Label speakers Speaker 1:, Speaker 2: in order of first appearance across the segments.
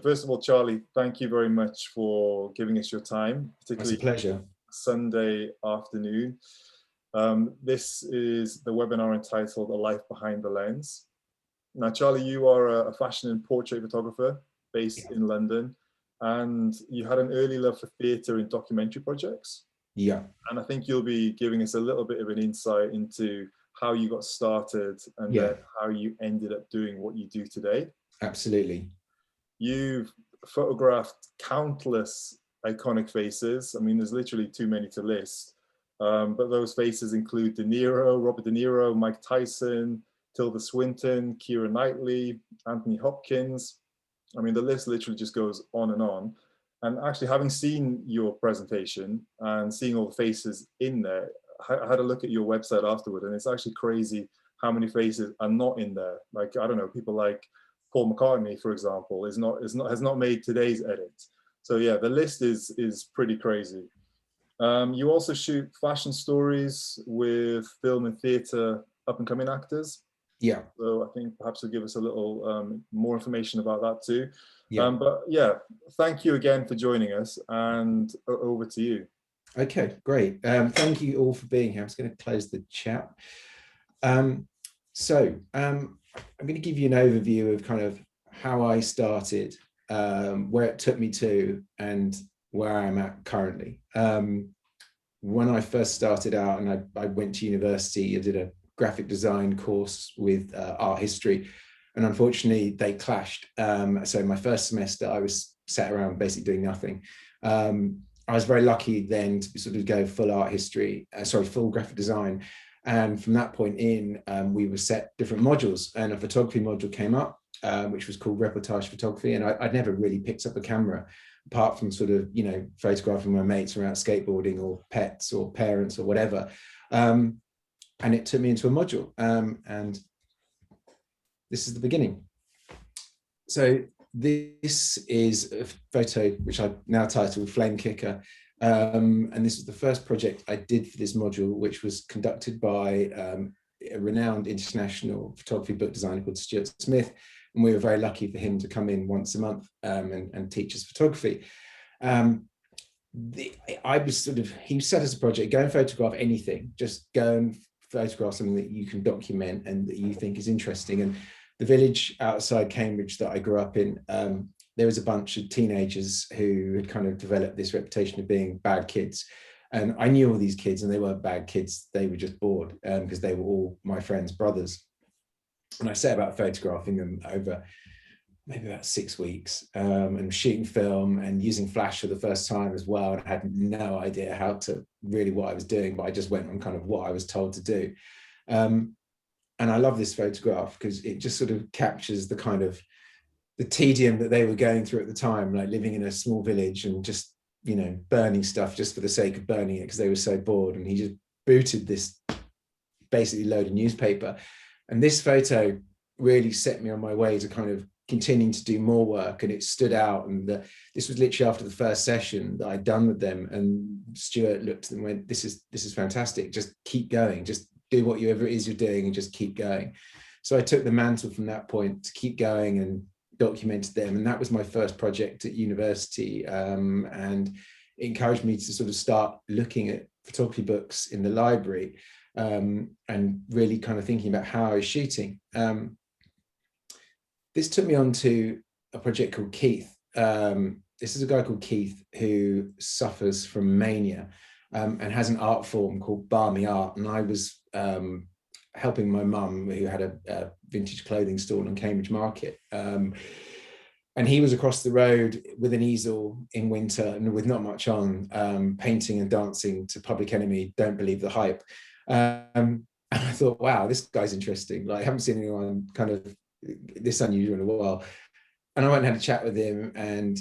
Speaker 1: first of all, Charlie, thank you very much for giving us your time, particularly
Speaker 2: it's a pleasure.
Speaker 1: Sunday afternoon. This is the webinar entitled A Life Behind the Lens. Now, Charlie, you are a fashion and portrait photographer based in London, and you had an early love for theatre and documentary projects.
Speaker 2: Yeah.
Speaker 1: And I think you'll be giving us a little bit of an insight into how you got started and then how you ended up doing what you do today.
Speaker 2: Absolutely.
Speaker 1: You've photographed countless iconic faces. I mean, there's literally too many to list. But those faces include Robert De Niro, Mike Tyson, Tilda Swinton, Keira Knightley, Anthony Hopkins. I mean, the list literally just goes on and on. And actually, having seen your presentation and seeing all the faces in there, I had a look at your website afterward, and it's actually crazy how many faces are not in there. Like, I don't know, people like Paul McCartney, for example, has not made today's edit. So yeah, the list is pretty crazy. You also shoot fashion stories with film and theatre up and coming actors.
Speaker 2: Yeah.
Speaker 1: So I think perhaps you'll give us a little more information about that too.
Speaker 2: Yeah.
Speaker 1: But yeah, thank you again for joining us, and over to you.
Speaker 2: Okay, great. Thank you all for being here. I'm just going to close the chat. I'm going to give you an overview of kind of how I started, where it took me to, and where I am at currently. When I first started out and I went to university, I did a graphic design course with art history, and unfortunately they clashed. So my first semester I was sat around basically doing nothing. I was very lucky then to sort of go full art history, full graphic design. And from that point in, we were set different modules, and a photography module came up, which was called reportage photography. And I'd never really picked up a camera apart from sort of, photographing my mates around skateboarding or pets or parents or whatever. And it took me into a module, and this is the beginning. So this is a photo which I've now titled Flame Kicker. And this was the first project I did for this module, which was conducted by a renowned international photography book designer called Stuart Smith. And we were very lucky for him to come in once a month and teach us photography. He set us a project, go and photograph anything, just go and photograph something that you can document and that you think is interesting. And the village outside Cambridge that I grew up in, there was a bunch of teenagers who had kind of developed this reputation of being bad kids. And I knew all these kids, and they weren't bad kids. They were just bored because they were all my friends' brothers. And I set about photographing them over maybe about 6 weeks, and shooting film and using flash for the first time as well. And I had no idea what I was doing, but I just went on kind of what I was told to do. And I love this photograph because it just sort of captures the kind of the tedium that they were going through at the time, like living in a small village and just, burning stuff just for the sake of burning it because they were so bored. And he just booted this basically load of newspaper. And this photo really set me on my way to kind of continuing to do more work, and it stood out. And this was literally after the first session that I'd done with them, and Stuart looked at them and went, this is fantastic, just keep going, just do whatever it is you're doing and just keep going. So I took the mantle from that point to keep going and documented them. And that was my first project at university, and it encouraged me to sort of start looking at photography books in the library, and really kind of thinking about how I was shooting. This took me on to a project called Keith. This is a guy called Keith who suffers from mania, and has an art form called balmy art. And I was helping my mum, who had a vintage clothing store on Cambridge Market. And he was across the road with an easel in winter and with not much on, painting and dancing to Public Enemy, Don't Believe the Hype. And I thought, wow, this guy's interesting. Like, I haven't seen anyone kind of this unusual in a while. And I went and had a chat with him, and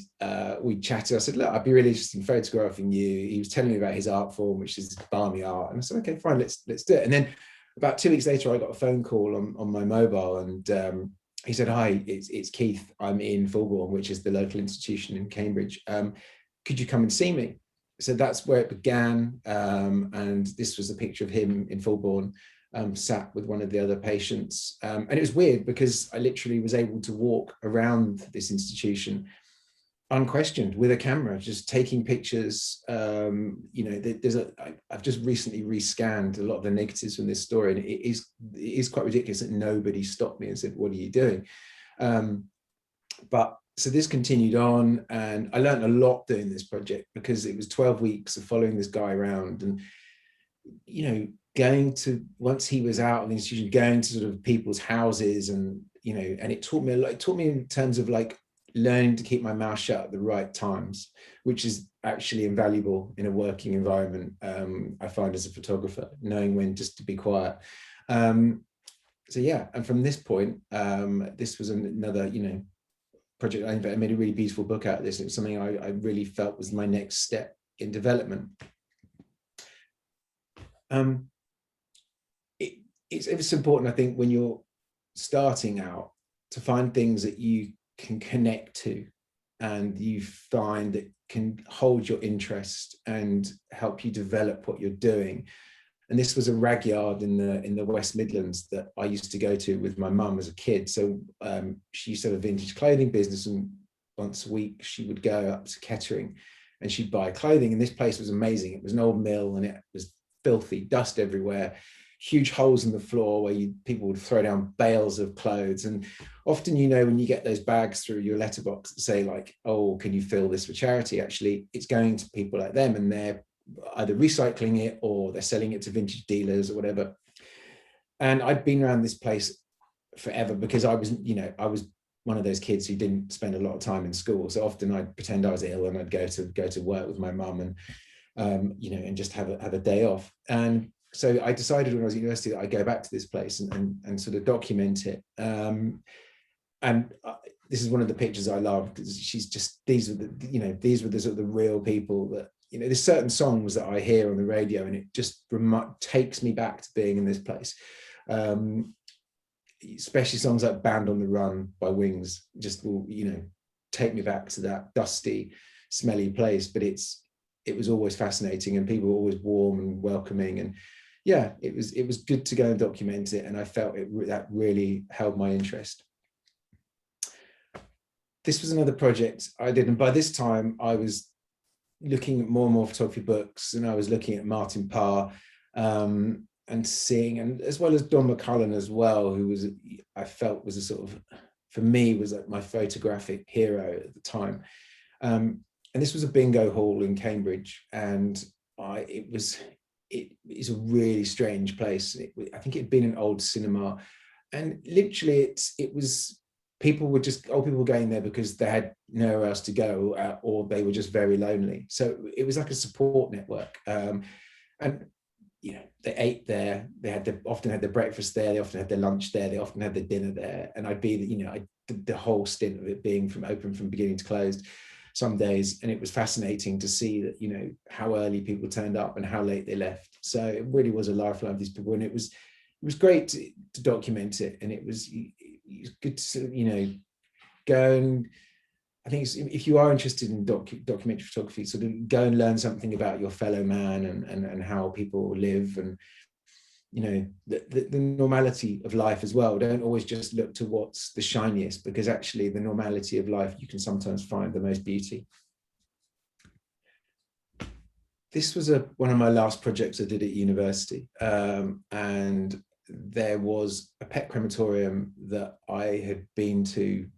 Speaker 2: we chatted. I said, look, I'd be really interested in photographing you. He was telling me about his art form, which is balmy art. And I said, okay, fine, let's do it. And then about 2 weeks later, I got a phone call on my mobile, and he said, hi, it's Keith. I'm in Fulbourn, which is the local institution in Cambridge. Could you come and see me? So that's where it began. And this was a picture of him in Fulbourn, sat with one of the other patients. And it was weird because I literally was able to walk around this institution unquestioned, with a camera, just taking pictures. You know, I've just recently rescanned a lot of the negatives from this story, and it is quite ridiculous that nobody stopped me and said, "What are you doing?" But so this continued on, and I learned a lot doing this project, because it was 12 weeks of following this guy around, and, you know, going to, once he was out of the institution, going to sort of people's houses, and, you know, and it taught me a lot. It taught me in terms of like learning to keep my mouth shut at the right times, which is actually invaluable in a working environment. I find, as a photographer, knowing when just to be quiet. So yeah, and from this point, this was another, you know, project. I made a really beautiful book out of this. It was something I really felt was my next step in development. It's important, I think, when you're starting out, to find things that you can connect to, and you find that can hold your interest and help you develop what you're doing. And this was a rag yard in the West Midlands that I used to go to with my mum as a kid. So she used to have a vintage clothing business, and once a week she would go up to Kettering and she'd buy clothing. And this place was amazing. It was an old mill, and it was filthy, dust everywhere, huge holes in the floor where people would throw down bales of clothes. And often, you know, when you get those bags through your letterbox that say like, "Oh, can you fill this for charity?" Actually, it's going to people like them, and they're either recycling it or they're selling it to vintage dealers or whatever. And I'd been around this place forever, because I was, you know, I was one of those kids who didn't spend a lot of time in school. So often I'd pretend I was ill, and I'd go to work with my mum, and you know, and just have a day off. And so I decided when I was at university that I'd go back to this place and sort of document it. This is one of the pictures I love, because she's just, these were the sort of the real people that, you know, there's certain songs that I hear on the radio, and it just takes me back to being in this place. Especially songs like "Band on the Run" by Wings just will, you know, take me back to that dusty, smelly place. But it was always fascinating, and people were always warm and welcoming, and yeah, it was good to go and document it, and I felt that really held my interest. This was another project I did, and by this time I was looking at more and more photography books, and I was looking at Martin Parr, and seeing, and as well as Don McCullen as well, who was, I felt was a sort of, for me, was like my photographic hero at the time. And this was a bingo hall in Cambridge, and it is a really strange place. I think it had been an old cinema, and literally it was, people were going there because they had nowhere else to go, or they were just very lonely. So it was like a support network. And you know, they ate there. They often had their breakfast there. They often had their lunch there. They often had their dinner there. And I'd be, you know, the whole stint of it being open from beginning to closed some days. And it was fascinating to see that, you know, how early people turned up and how late they left. So it really was a lifeline of these people. And it was great to document it. And it was good to sort of, you know, go and, I think if you are interested in documentary photography, sort of go and learn something about your fellow man, and how people live, and, you know, the normality of life as well. Don't always just look to what's the shiniest, because actually the normality of life, you can sometimes find the most beauty. This was one of my last projects I did at university, and there was a pet crematorium that I had been to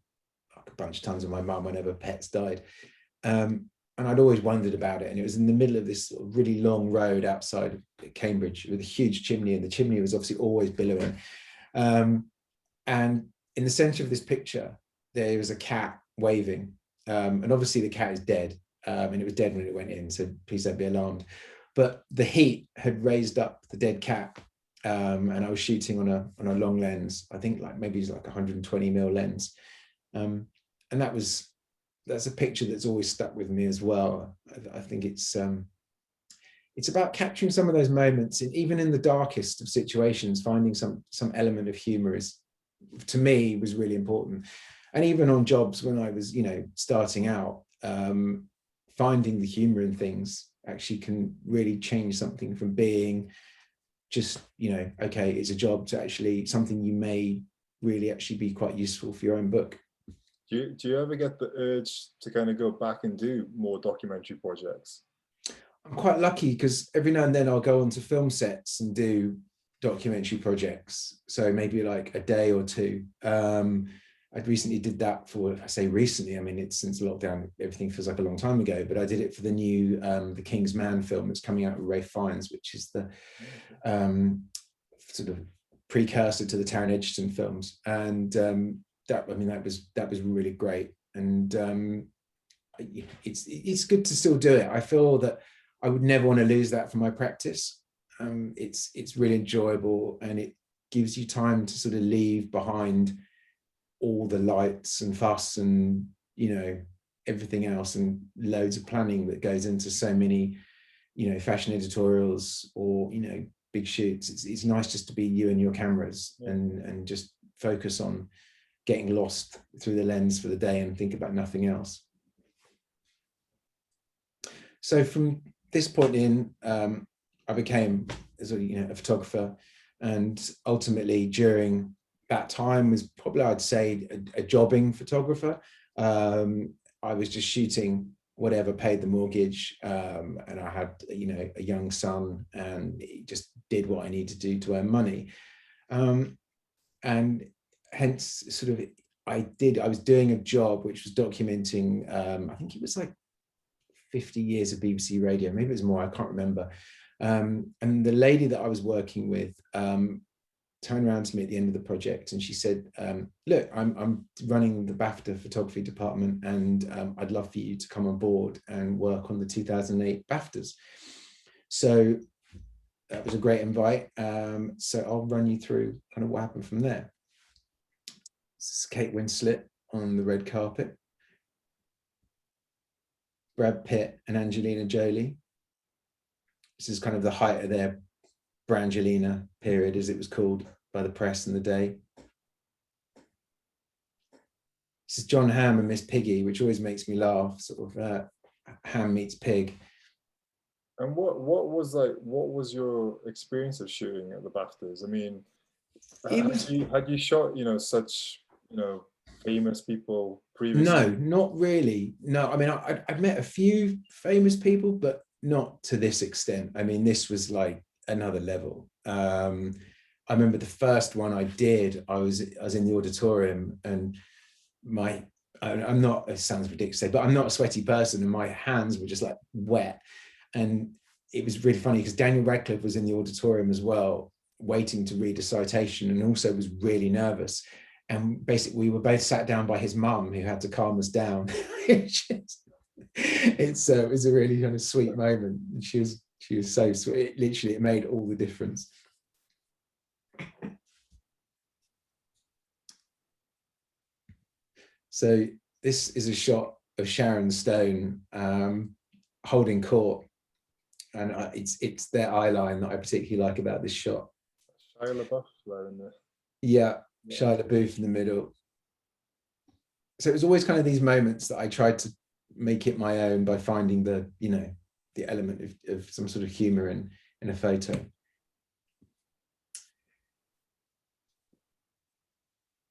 Speaker 2: a bunch of times with my mum whenever pets died, and I'd always wondered about it. And it was in the middle of this really long road outside of Cambridge with a huge chimney, and the chimney was obviously always billowing. And in the center of this picture, there was a cat waving, and obviously the cat is dead, and it was dead when it went in, so please don't be alarmed. But the heat had raised up the dead cat, and I was shooting on a long lens. I think maybe it's like 120mm lens. And that's a picture that's always stuck with me as well. I think it's about capturing some of those moments, and even in the darkest of situations, finding some element of humor is, to me, was really important. And even on jobs when I was, you know, starting out, finding the humor in things actually can really change something from being just, you know, okay, it's a job, to actually something you may really actually be quite useful for your own book.
Speaker 1: Do you ever get the urge to kind of go back and do more documentary projects?
Speaker 2: I'm quite lucky because every now and then I'll go onto film sets and do documentary projects. So maybe like a day or two. I recently did that for, I say recently, I mean, it's since lockdown, everything feels like a long time ago, but I did it for the new The King's Man film that's coming out with Ray Fiennes, which is the sort of precursor to the Taron Egerton films. And that, I mean, that was really great. And it's good to still do it. I feel that I would never want to lose that from my practice. It's really enjoyable, and it gives you time to sort of leave behind all the lights and fuss and, you know, everything else, and loads of planning that goes into so many, you know, fashion editorials or, you know, big shoots. It's nice just to be you and your cameras, and just focus on getting lost through the lens for the day and think about nothing else. So from this point in, I became, you know, a photographer, and ultimately during that time was probably, I'd say, a jobbing photographer. I was just shooting whatever paid the mortgage, and I had, you know, a young son, and just did what I needed to do to earn money, and hence sort of I was doing a job which was documenting, I think it was like 50 years of BBC radio, maybe it was more, I can't remember. And the lady that I was working with turned around to me at the end of the project, and she said, look, I'm running the BAFTA photography department, and I'd love for you to come on board and work on the 2008 BAFTAs. So that was a great invite. So I'll run you through kind of what happened from there. This is Kate Winslet on the red carpet. Brad Pitt and Angelina Jolie. This is kind of the height of their Brangelina period, as it was called by the press in the day. This is John Hamm and Miss Piggy, which always makes me laugh, sort of Ham meets pig.
Speaker 1: And what was your experience of shooting at the BAFTAs? I mean, had you shot, you know, such, you know, famous people previously?
Speaker 2: No, not really. No, I mean, I've met a few famous people, but not to this extent. I mean, this was like another level. I remember the first one I did, I was in the auditorium, and I'm not, it sounds ridiculous, but I'm not a sweaty person, and my hands were just like wet. And it was really funny because Daniel Radcliffe was in the auditorium as well, waiting to read a citation, and also was really nervous. And basically we were both sat down by his mum, who had to calm us down. It was a really kind of sweet moment. She was so sweet. It made all the difference. So this is a shot of Sharon Stone holding court, and it's their eye line that I particularly like about this shot.
Speaker 1: Shia LaBeouf there in there.
Speaker 2: Yeah, Shia LaBeouf in the middle. So it was always kind of these moments that I tried to make it my own by finding the, you know, the element of some sort of humor in a photo.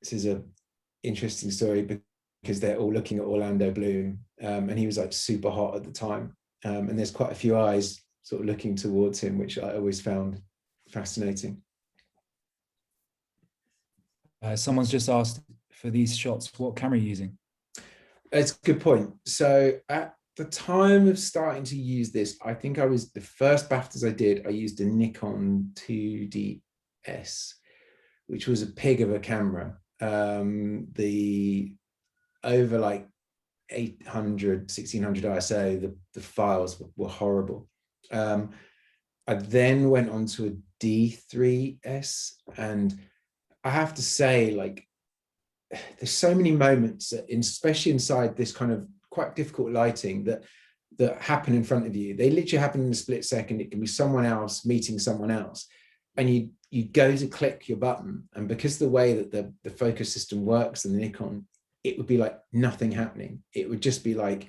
Speaker 2: This is a interesting story because they're all looking at Orlando Bloom, and he was like super hot at the time, and there's quite a few eyes sort of looking towards him, which I always found fascinating.
Speaker 3: Someone's just asked, for these shots, what camera are you using?
Speaker 2: It's a good point. So at the time of starting to use this, I think the first BAFTAs I did, I used a Nikon 2DS, which was a pig of a camera. The over like 800, 1600 ISO, the files were horrible. I then went on to a D3S, and I have to say, like, there's so many moments, especially inside this kind of quite difficult lighting, that happen in front of you. They literally happen in a split second. It can be someone else meeting someone else, and you go to click your button, and because the way that the focus system works in the Nikon, it would be like nothing happening. It would just be like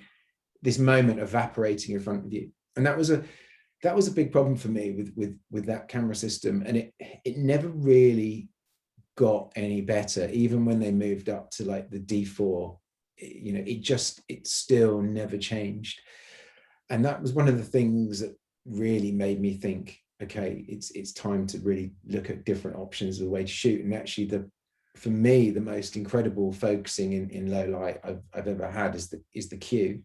Speaker 2: this moment evaporating in front of you. And that was a big problem for me with that camera system, and it never really got any better, even when they moved up to like the D4 you know, it still never changed. And that was one of the things that really made me think, okay, it's time to really look at different options of the way to shoot. And actually, for me, the most incredible focusing in low light I've ever had is the Q,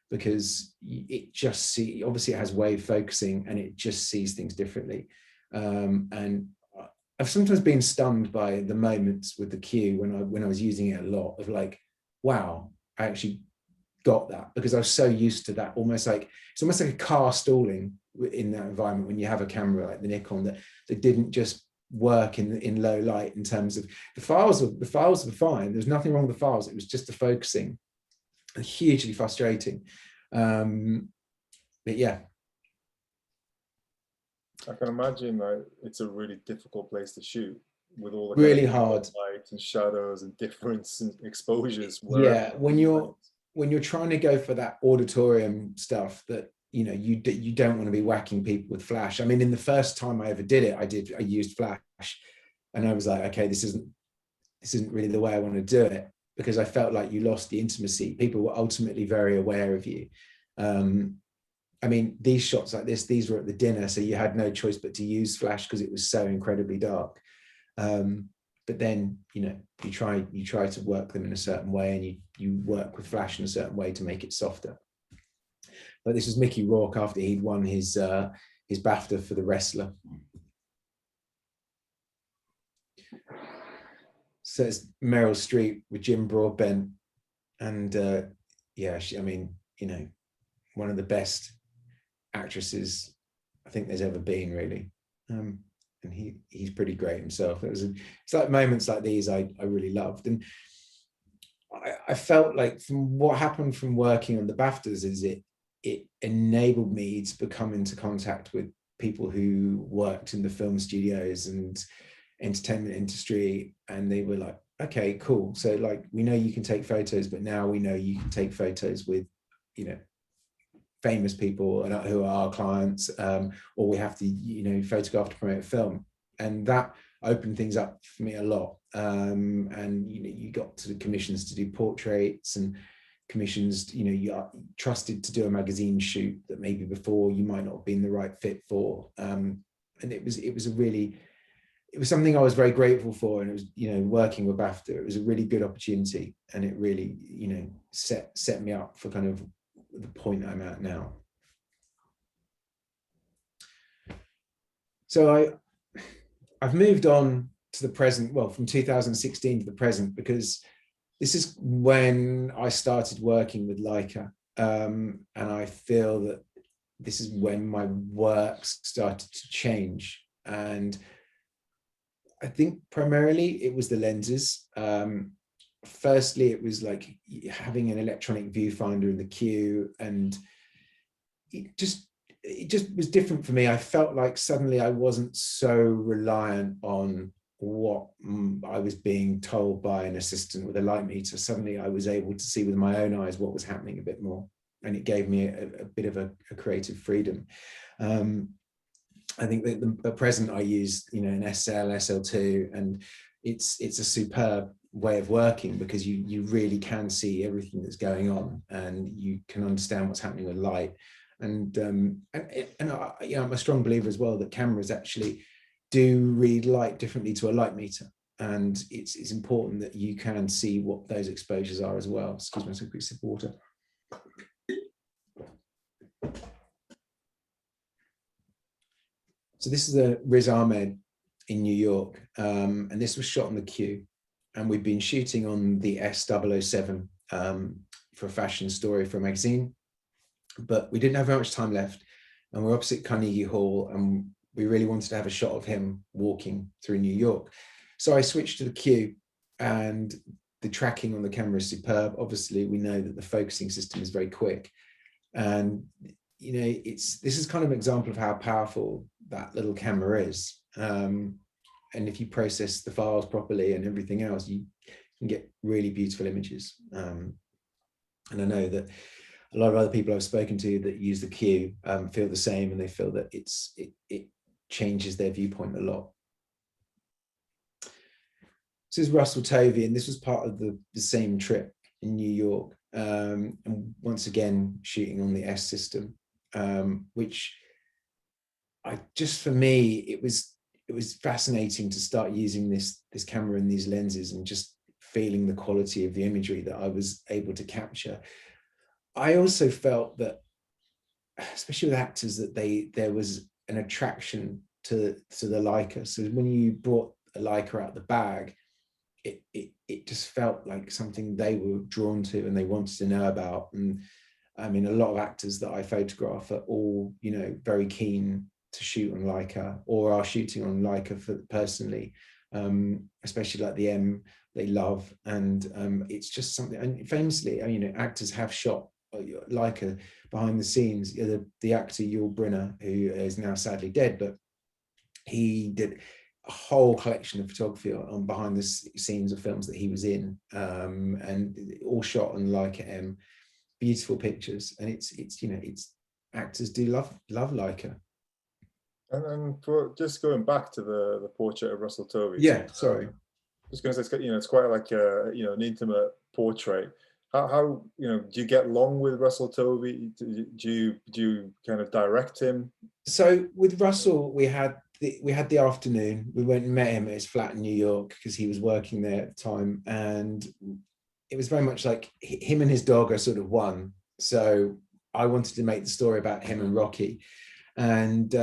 Speaker 2: because it just obviously it has wave focusing and it just sees things differently. And I've sometimes been stunned by the moments with the Q when I was using it a lot, of like, wow, I actually got that, because I was so used to that, it's almost like a car stalling in that environment when you have a camera like the Nikon that didn't just work in low light. In terms of the files were fine, there's nothing wrong with the files, it was just the focusing, hugely frustrating. But yeah,
Speaker 1: I can imagine that it's a really difficult place to shoot with all the
Speaker 2: really
Speaker 1: kind of
Speaker 2: hard
Speaker 1: light and shadows and difference and exposures.
Speaker 2: Yeah, when you're trying to go for that auditorium stuff that, you know, you don't want to be whacking people with flash. I mean, in the first time I ever did it, I used flash, and I was like, okay, this isn't really the way I want to do it, because I felt like you lost the intimacy. People were ultimately very aware of you. I mean, these shots like this, these were at the dinner, so you had no choice but to use flash because it was so incredibly dark. But then, you know, you try to work them in a certain way, and you work with flash in a certain way to make it softer. But this was Mickey Rourke after he'd won his BAFTA for The Wrestler. So it's Meryl Streep with Jim Broadbent, and yeah, I mean, you know, one of the best actresses I think there's ever been, really. And he's pretty great himself. It's like moments like these I really loved, and I felt like from what happened from working on the BAFTAs is it enabled me to become into contact with people who worked in the film studios and entertainment industry, and they were like, okay, cool, so like, we know you can take photos, but now we know you can take photos with, you know, famous people who are our clients, or we have to, you know, photograph to promote a film. And that opened things up for me a lot. And, you know, you got to the commissions to do portraits, and commissions, you know, you are trusted to do a magazine shoot that maybe before you might not have been the right fit for. And it was something I was very grateful for. And it was, you know, working with BAFTA, it was a really good opportunity, and it really, you know, set me up for kind of the point I'm at now. So I've moved on to the present, well, from 2016 to the present, because this is when I started working with Leica, and I feel that this is when my work started to change. And I think primarily it was the lenses. Firstly, it was like having an electronic viewfinder in the Q, and it just was different for me. I felt like suddenly I wasn't so reliant on what I was being told by an assistant with a light meter. Suddenly I was able to see with my own eyes what was happening a bit more, and it gave me a bit of a creative freedom. I think that the present I use, you know, an SL2, and it's a superb way of working, because you really can see everything that's going on, and you can understand what's happening with light. And I, you know, I'm a strong believer as well that cameras actually do read light differently to a light meter, and it's important that you can see what those exposures are as well. Excuse me, so a quick sip of water. So this is a Riz Ahmed in New York, and this was shot on the Q, and we've been shooting on the S007 for a fashion story for a magazine, but we didn't have very much time left, and we're opposite Carnegie Hall, and we really wanted to have a shot of him walking through New York. So I switched to the Q, and the tracking on the camera is superb. Obviously, we know that the focusing system is very quick, and you know, this is kind of an example of how powerful that little camera is. And if you process the files properly and everything else, you can get really beautiful images. And I know that a lot of other people I've spoken to that use the Q feel the same, and they feel that it changes their viewpoint a lot. This is Russell Tovey, and this was part of the same trip. in New York, and once again shooting on the S system, which for me it was fascinating to start using this camera and these lenses and just feeling the quality of the imagery that I was able to capture. I also felt that, especially with actors, that there was an attraction to the Leica. So when you brought a Leica out the bag, it just felt like something they were drawn to and they wanted to know about. And I mean, a lot of actors that I photograph are all, you know, very keen to shoot on Leica or are shooting on Leica personally, especially like the M they love. And it's just something, and famously, you know, actors have shot Leica behind the scenes. The actor Yul Brynner, who is now sadly dead, but he did a whole collection of photography on behind the scenes of films that he was in, and all shot on Leica M. Beautiful pictures, and it's you know, it's actors do love Leica.
Speaker 1: And for just going back to the portrait of Russell Tovey.
Speaker 2: Yeah, sorry.
Speaker 1: I was going to say, you know, it's quite like a, you know, an intimate portrait. How you know, do you get along with Russell Tovey? Do you kind of direct him?
Speaker 2: So with Russell, we had the afternoon. We went and met him at his flat in New York because he was working there at the time, and it was very much like him and his dog are sort of one. So I wanted to make the story about him and Rocky, and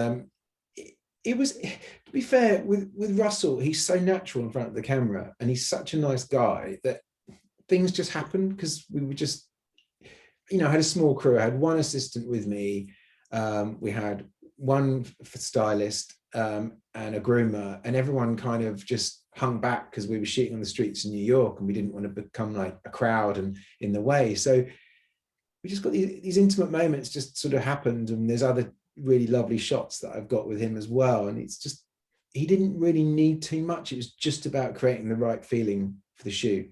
Speaker 2: it was, to be fair, with Russell, he's so natural in front of the camera, and he's such a nice guy that things just happened because we were just, you know, I had a small crew. I had one assistant with me. We had one stylist and a groomer, and everyone kind of just hung back because we were shooting on the streets in New York and we didn't want to become like a crowd and in the way. So we just got these intimate moments just sort of happened, and there's other really lovely shots that I've got with him as well. And it's just, he didn't really need too much. It was just about creating the right feeling for the shoot.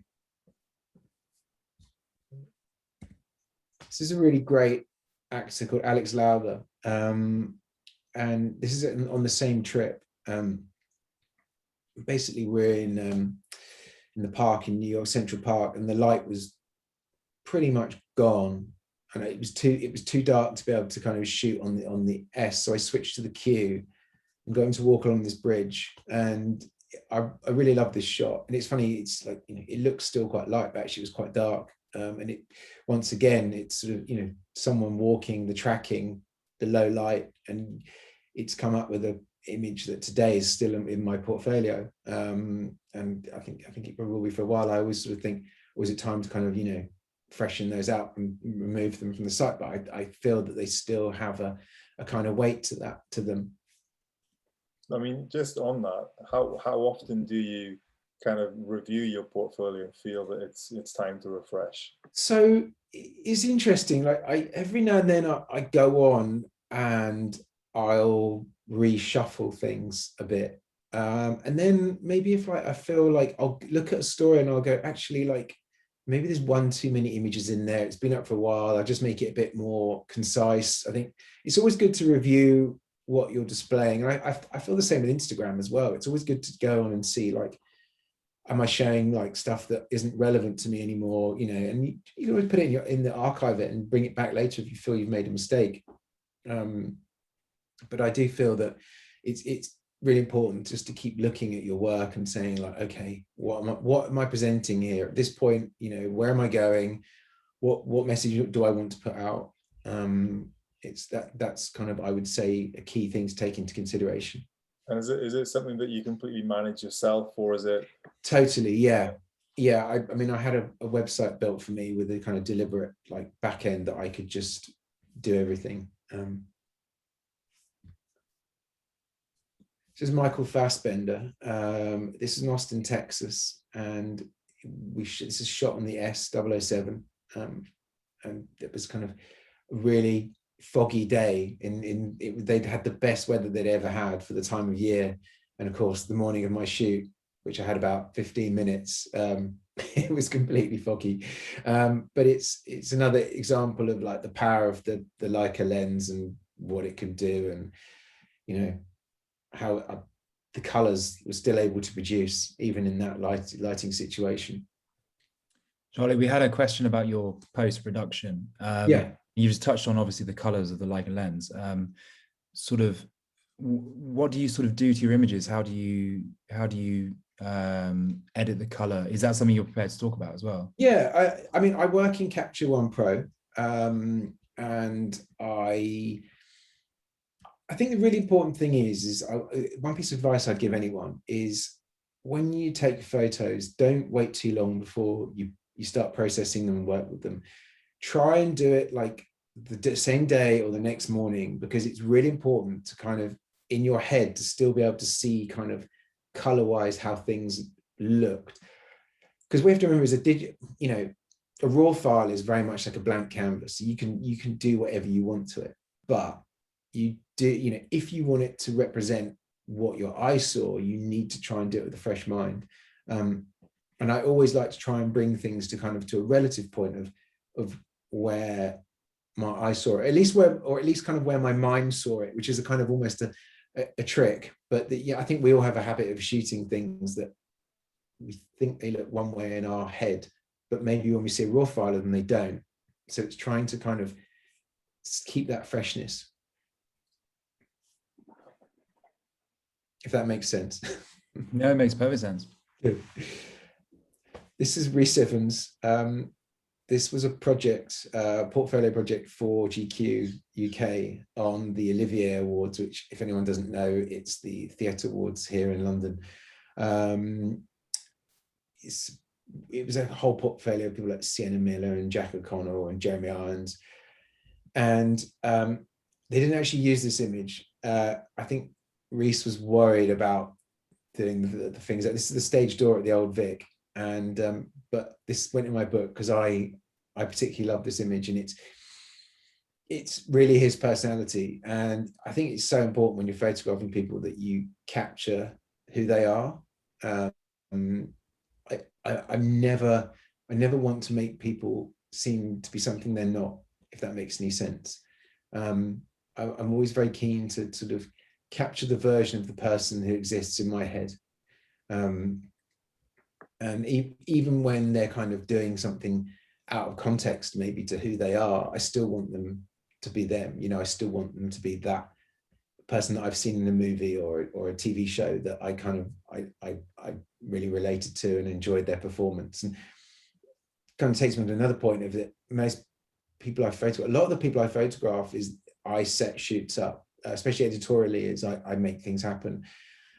Speaker 2: This is a really great actor called Alex Lowther, and this is on the same trip. Basically, we're in the park in New York, Central Park, and the light was pretty much gone, and it was too dark to be able to kind of shoot on the S. So I switched to the Q. I'm going to walk along this bridge, and I really love this shot. And it's funny, it's like, you know, it looks still quite light, but actually it was quite dark. And it, once again, it's sort of, you know, someone walking, the tracking, the low light, and it's come up with an image that today is still in my portfolio. And I think it will be for a while. I always sort of think, was it time to kind of, you know, freshen those out and remove them from the site? But I feel that they still have a kind of weight to them.
Speaker 1: I mean, just on that, how often do you kind of review your portfolio and feel that it's time to refresh?
Speaker 2: So it's interesting. Like every now and then I go on and I'll reshuffle things a bit, and then maybe if I feel like, I'll look at a story and I'll go, actually, like maybe there's one too many images in there. It's been up for a while. I'll just make it a bit more concise. I think it's always good to review what you're displaying. And I feel the same with Instagram as well. It's always good to go on and see, like, am I showing like stuff that isn't relevant to me anymore? You know, and you can always put it in the archive it and bring it back later if you feel you've made a mistake. But I do feel that it's really important just to keep looking at your work and saying, like, okay, what am I presenting here at this point? You know, where am I going? What message do I want to put out? It's that's kind of, I would say, a key thing to take into consideration.
Speaker 1: And is it something that you completely manage yourself, or is it?
Speaker 2: Totally, yeah. I mean, I had a website built for me with a kind of deliberate like back end that I could just do everything. This is Michael Fassbender. This is in Austin, Texas, and this is shot on the S007, and it was kind of a really foggy day. They'd had the best weather they'd ever had for the time of year, and of course, the morning of my shoot, which I had about 15 minutes, it was completely foggy. But it's another example of like the power of the Leica lens and what it can do, and you know how the colors were still able to produce even in that lighting situation.
Speaker 3: Charlie, we had a question about your post-production.
Speaker 2: Yeah.
Speaker 3: You just touched on obviously the colors of the Leica lens. Sort of, what do you sort of do to your images? How do you edit the color? Is that something you're prepared to talk about as well?
Speaker 2: Yeah, I mean, I work in Capture One Pro, and I think the really important thing is one piece of advice I'd give anyone is when you take photos, don't wait too long before you start processing them and work with them. Try and do it like the same day or the next morning, because it's really important to kind of in your head to still be able to see kind of color wise how things looked. Because we have to remember is a raw file is very much like a blank canvas. So you can do whatever you want to it, but you do, if you want it to represent what your eye saw, you need to try and do it with a fresh mind. And I always like to try and bring things to kind of to a relative point of where my eye saw it, at least kind of where my mind saw it, which is a kind of almost a trick. But I think we all have a habit of shooting things that we think they look one way in our head, but maybe when we see a raw file of them, they don't. So it's trying to kind of keep that freshness, if that makes sense.
Speaker 3: No, it makes perfect sense.
Speaker 2: Good. This is Rhys Evans. This was a project, portfolio project for GQ UK on the Olivier Awards, which, if anyone doesn't know, it's the theatre awards here in London. It was a whole portfolio of people like Sienna Miller and Jack O'Connell and Jeremy Irons. And they didn't actually use this image. I think Rhys was worried about doing the things like this is the stage door at the Old Vic. And but this went in my book because I particularly love this image, and it's really his personality. And I think it's so important when you're photographing people that you capture who they are. I never want to make people seem to be something they're not, if that makes any sense. I'm always very keen to sort of capture the version of the person who exists in my head. And even when they're kind of doing something out of context, maybe to who they are, I still want them to be them. I still want them to be that person that I've seen in a movie or a TV show that I really related to and enjoyed their performance. And kind of takes me to another point of that most people I photograph, a lot of the people I photograph is I set shoots up, especially editorially, as I make things happen.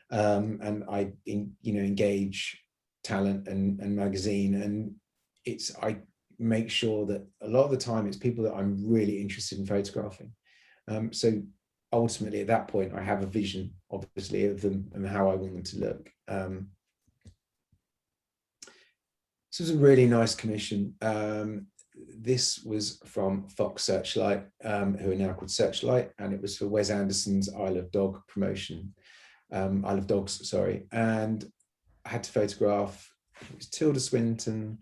Speaker 2: And I engage talent and magazine, and I make sure that a lot of the time it's people that I'm really interested in photographing. So ultimately at that point I have a vision obviously of them and how I want them to look. This was a really nice commission. This was from Fox Searchlight, who are now called Searchlight, and it was for Wes Anderson's Isle of Dogs promotion. Isle of Dogs, sorry. And I had to photograph, it was Tilda Swinton,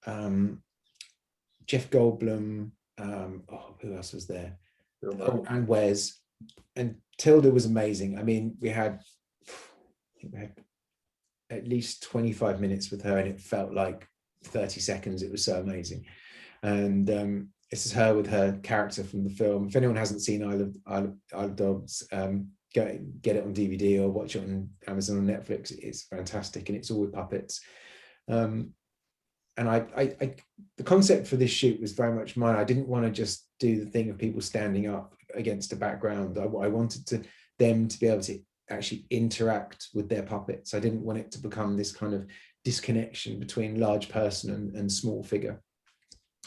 Speaker 2: Jeff Goldblum, who else was there? And Wes. And Tilda was amazing. I mean, we had at least 25 minutes with her, and it felt like 30 seconds. It was so amazing. And this is her with her character from the film. If anyone hasn't seen Isle of Dogs, get it on DVD or watch it on Amazon or Netflix. It's fantastic, and it's all with puppets. And the concept for this shoot was very much mine. I didn't want to just do the thing of people standing up against a background. I wanted them to be able to actually interact with their puppets. I didn't want it to become this kind of disconnection between large person and small figure.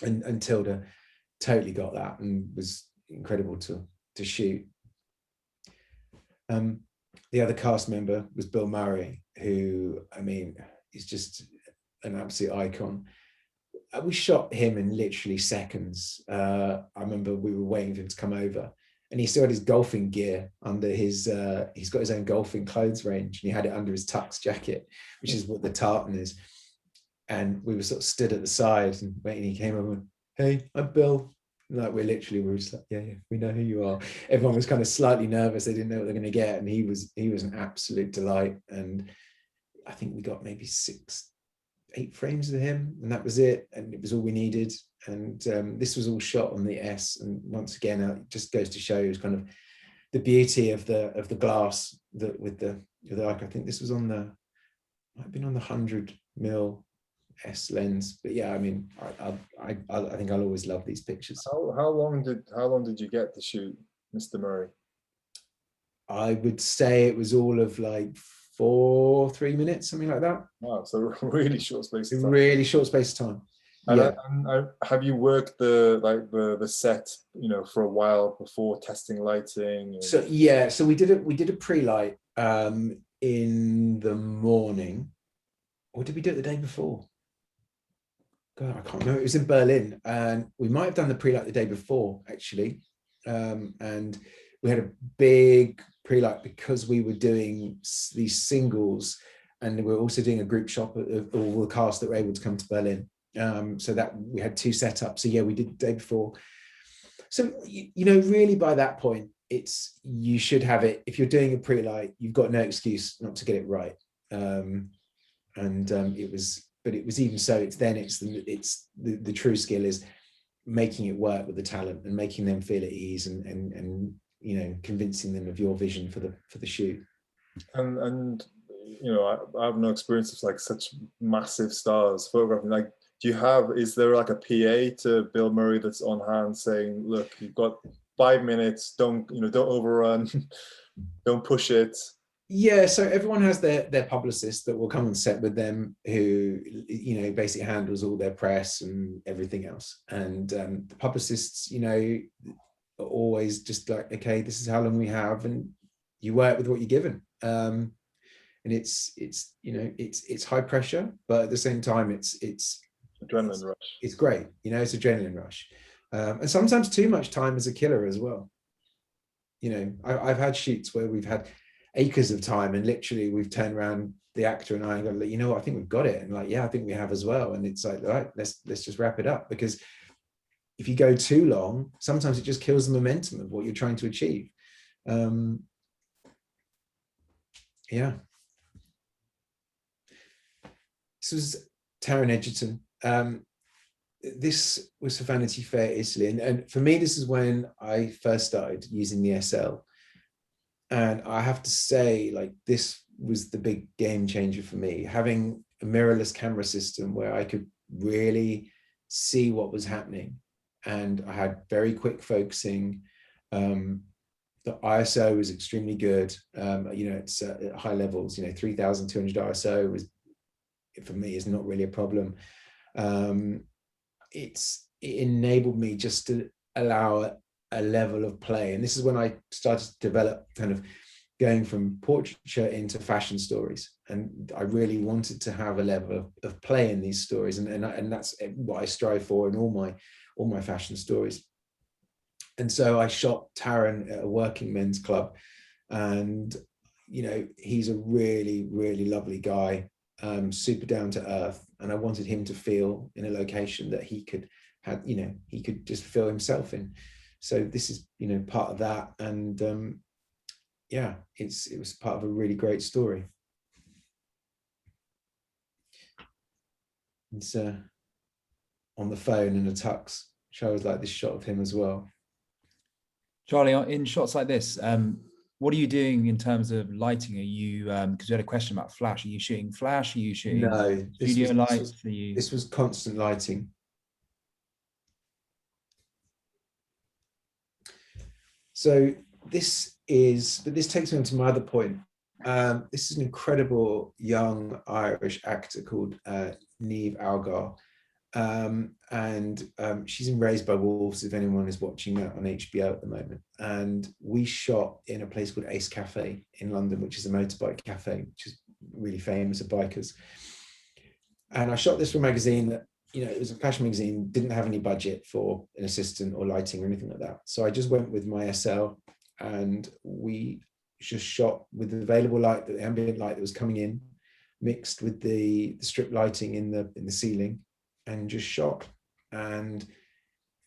Speaker 2: And Tilda totally got that and was incredible to shoot. The other cast member was Bill Murray, who, I mean, is just an absolute icon. We shot him in literally seconds. I remember we were waiting for him to come over, and he still had his golfing gear under his, he's got his own golfing clothes range, and he had it under his tux jacket, which is what the tartan is. And we were sort of stood at the side and waiting. He came over and went, "Hey, I'm Bill." And like we were just like, yeah, we know who you are. Everyone was kind of slightly nervous. They didn't know what they're going to get. And he was an absolute delight. And I think we got maybe 6-8 8 frames of him, and that was it, and it was all we needed. And this was all shot on the S, and once again, it just goes to show kind of the beauty of the glass that with the Leica. I think this was on the, might have been on the 100mm S lens, but yeah, I mean, I think I'll always love these pictures.
Speaker 1: How long did you get to shoot, Mr. Murray?
Speaker 2: I would say it was all of like 3 minutes, something like that.
Speaker 1: Wow, so a really short space of time.
Speaker 2: Really short space of time.
Speaker 1: And,
Speaker 2: Yeah.
Speaker 1: and have you worked the set, you know, for a while before testing lighting? And...
Speaker 2: So yeah, so we did a pre-light in the morning. Or did we do it the day before? God, I can't remember. It was in Berlin, and we might have done the pre-light the day before, actually. And we had a big pre-light because we were doing these singles, and we were also doing a group shot of all the cast that were able to come to Berlin. So that we had 2 setups. So yeah, we did the day before. So you know, really by that point, you should have it. If you're doing a pre-light, you've got no excuse not to get it right. It was even so. It's the true skill is making it work with the talent and making them feel at ease and you know, convincing them of your vision for the shoot. And
Speaker 1: you know, I have no experience of like such massive stars photographing. Like, is there like a PA to Bill Murray that's on hand saying, look, you've got 5 minutes, don't overrun, don't push it?
Speaker 2: Yeah, so everyone has their publicist that will come on set with them, who, you know, basically handles all their press and everything else. And the publicists, you know, are always just like, okay, this is how long we have, and you work with what you're given. And it's you know, it's high pressure, but at the same time, it's
Speaker 1: adrenaline rush.
Speaker 2: It's great, you know, it's adrenaline rush, and sometimes too much time is a killer as well. You know, I've had shoots where we've had acres of time, and literally we've turned around, the actor and I, and go, you know what, I think we've got it, and like, yeah, I think we have as well. And it's like, all right, let's just wrap it up, because if you go too long, sometimes it just kills the momentum of what you're trying to achieve. Yeah. This was Taron Egerton. This was for Vanity Fair Italy, and for me, this is when I first started using the SL. And I have to say, like, this was the big game changer for me, having a mirrorless camera system where I could really see what was happening. And I had very quick focusing. The ISO was extremely good. You know, it's at high levels, you know, 3200 ISO was, for me, is not really a problem. It enabled me just to allow a level of play. And this is when I started to develop, kind of going from portraiture into fashion stories. And I really wanted to have a level of play in these stories. And that's what I strive for in all my fashion stories. And so I shot Taron at a working men's club, and, you know, he's a really, really lovely guy, super down to earth. And I wanted him to feel in a location that he could just feel himself in. So this is, you know, part of that. And yeah, it was part of a really great story. It's on the phone in a tux. Shows like this shot of him as well.
Speaker 3: Charlie, in shots like this, what are you doing in terms of lighting? Are you, because you had a question about flash, are you shooting flash? Are you shooting studio lights?
Speaker 2: This was constant lighting. So this takes me on to my other point. This is an incredible young Irish actor called Niamh Algar. She's in Raised by Wolves, if anyone is watching that on HBO at the moment. And we shot in a place called Ace Cafe in London, which is a motorbike cafe, which is really famous of bikers. And I shot this for a magazine that, you know, it was a fashion magazine, didn't have any budget for an assistant or lighting or anything like that. So I just went with my SL, and we just shot with the available light, the ambient light that was coming in, mixed with the strip lighting in the ceiling, and just shot. And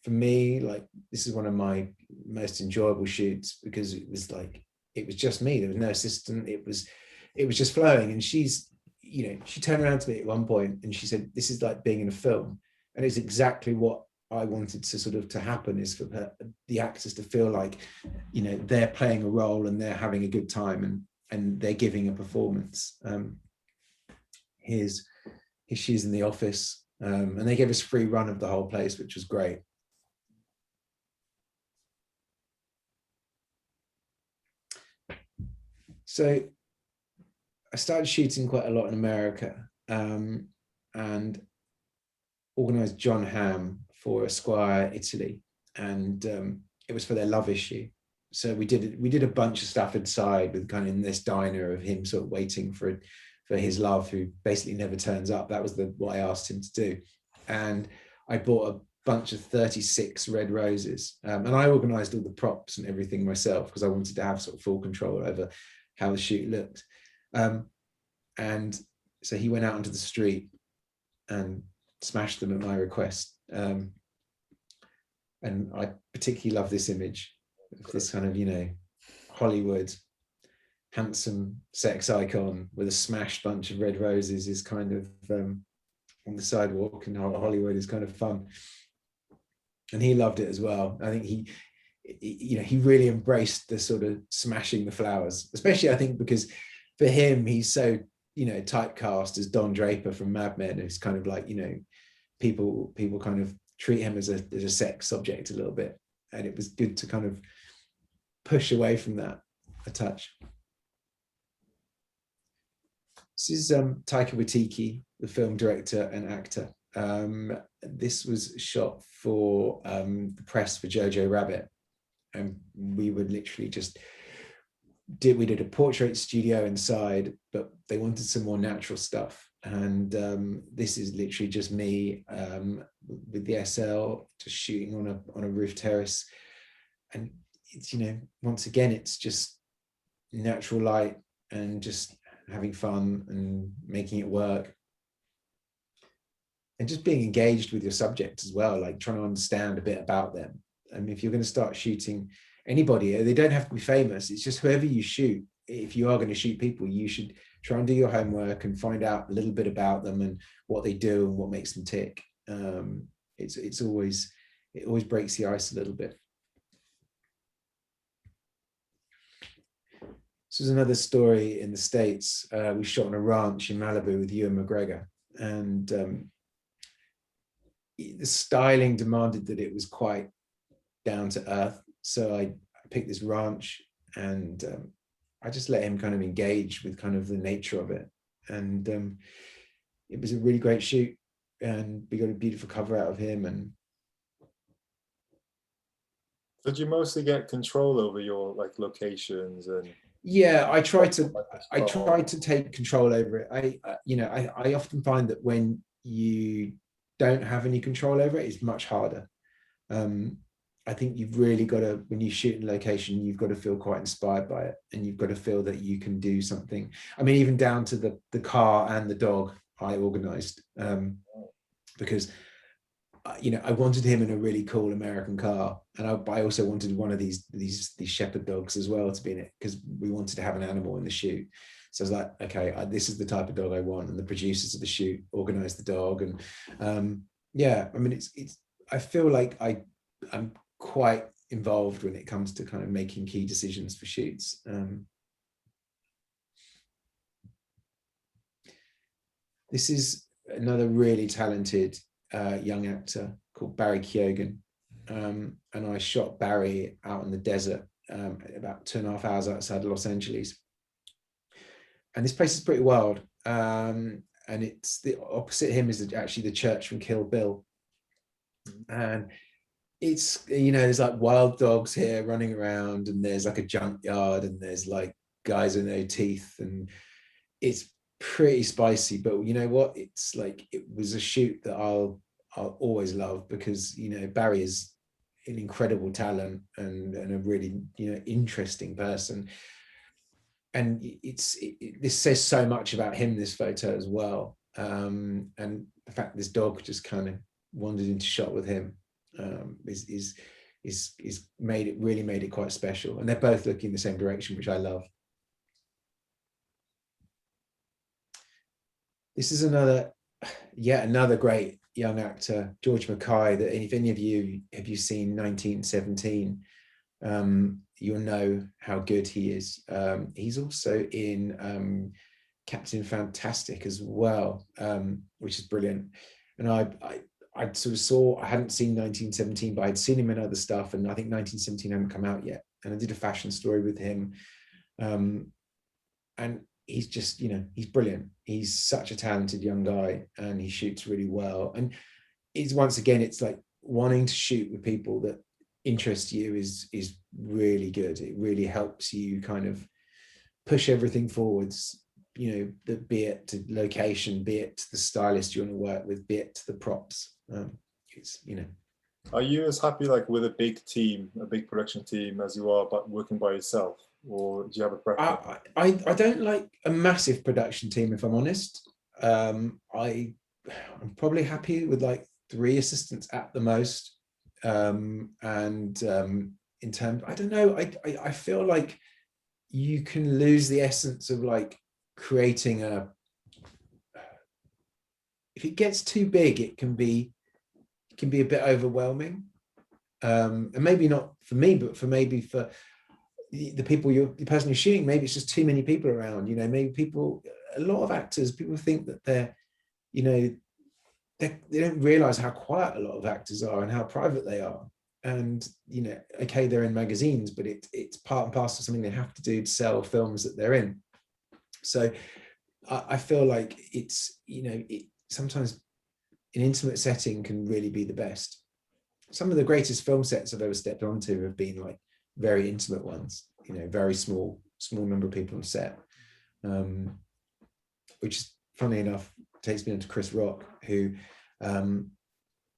Speaker 2: for me, like, this is one of my most enjoyable shoots, because it was just me. There was no assistant. It was just flowing. And she's she turned around to me at one point and she said, "This is like being in a film." And it's exactly what I wanted to happen, is for the actors to feel like, they're playing a role and they're having a good time and they're giving a performance. Here's she's in the office, and they gave us free run of the whole place, which was great. So I started shooting quite a lot in America, and organized John Hamm for Esquire Italy, and it was for their love issue. So we did a bunch of stuff inside, with kind of in this diner of him sort of waiting for his love, who basically never turns up. That was what I asked him to do, and I bought a bunch of 36 red roses, and I organized all the props and everything myself, because I wanted to have sort of full control over how the shoot looked. And so he went out onto the street and smashed them at my request. And I particularly love this image of this kind of, Hollywood handsome sex icon with a smashed bunch of red roses is kind of on the sidewalk in Hollywood is kind of fun. And he loved it as well. I think he really embraced the sort of smashing the flowers, especially I think because for him, he's so, typecast as Don Draper from Mad Men, who's kind of like, people kind of treat him as a sex object a little bit. And it was good to kind of push away from that a touch. This is Taika Waititi, the film director and actor. This was shot for the press for Jojo Rabbit. And we would literally we did a portrait studio inside, but they wanted some more natural stuff. And this is literally just me with the SL, just shooting on a roof terrace. And it's, once again, it's just natural light and just having fun and making it work. And just being engaged with your subject as well, like trying to understand a bit about them. I mean, if you're going to start shooting anybody, they don't have to be famous. It's just whoever you shoot. If you are going to shoot people, you should try and do your homework and find out a little bit about them and what they do and what makes them tick. It always breaks the ice a little bit. This is another story in the States. We shot on a ranch in Malibu with Ewan McGregor, and the styling demanded that it was quite down to earth. So I picked this ranch, and I just let him kind of engage with kind of the nature of it. And it was a really great shoot, and we got a beautiful cover out of him. And
Speaker 1: did you mostly get control over your locations? And
Speaker 2: yeah, I try to take control over it. I often find that when you don't have any control over it, it's much harder. I think you've really got to, when you shoot in location, you've got to feel quite inspired by it, and you've got to feel that you can do something. I mean, even down to the car and the dog I organized, because I wanted him in a really cool American car, and I also wanted one of these shepherd dogs as well to be in it, because we wanted to have an animal in the shoot. So I was like, okay, this is the type of dog I want, and the producers of the shoot organized the dog. And yeah, I mean, it's I feel like I'm quite involved when it comes to kind of making key decisions for shoots. This is another really talented young actor called Barry Keoghan, and I shot Barry out in the desert, about 2.5 hours outside Los Angeles. And this place is pretty wild, and it's the opposite him is actually the church from Kill Bill, and it's there's like wild dogs here running around, and there's like a junkyard, and there's like guys with no teeth, and it's pretty spicy. But you know what, it's like, it was a shoot that I'll always love, because Barry is an incredible talent and a really interesting person, and this says so much about him, this photo as well, and the fact this dog just kind of wandered into shot with him is really made it quite special, and they're both looking in the same direction, which I love. This is another, yet another great young actor, George Mackay, that if any of you, have you seen 1917, you'll know how good he is. He's also in Captain Fantastic as well, which is brilliant. And I sort of saw, I hadn't seen 1917, but I'd seen him in other stuff, and I think 1917 hadn't come out yet. And I did a fashion story with him. And he's just, you know, he's brilliant. He's such a talented young guy, and he shoots really well. And it's, once again, it's like wanting to shoot with people that interest you is really good. It really helps you kind of push everything forwards, you know, be it to location, be it to the stylist you want to work with, be it to the props. It's, you know.
Speaker 1: Are you as happy like with a big team, a big production team, as you are but working by yourself? Or do you have a preference?
Speaker 2: I don't like a massive production team, if I'm honest. I'm probably happy with like 3 assistants at the most. In terms, I don't know, I feel like you can lose the essence of like creating if it gets too big, it can be a bit overwhelming. And maybe not for me, but maybe for the people the person you're shooting, maybe it's just too many people around, you know. Maybe a lot of actors, people think that they're, you know, they don't realize how quiet a lot of actors are and how private they are. And, you know, okay, they're in magazines, but it's part and parcel of something they have to do to sell films that they're in. So I feel like it's, you know, sometimes an intimate setting can really be the best. Some of the greatest film sets I've ever stepped onto have been like very intimate ones, you know, very small number of people on set, which is, funny enough, takes me into Chris Rock, who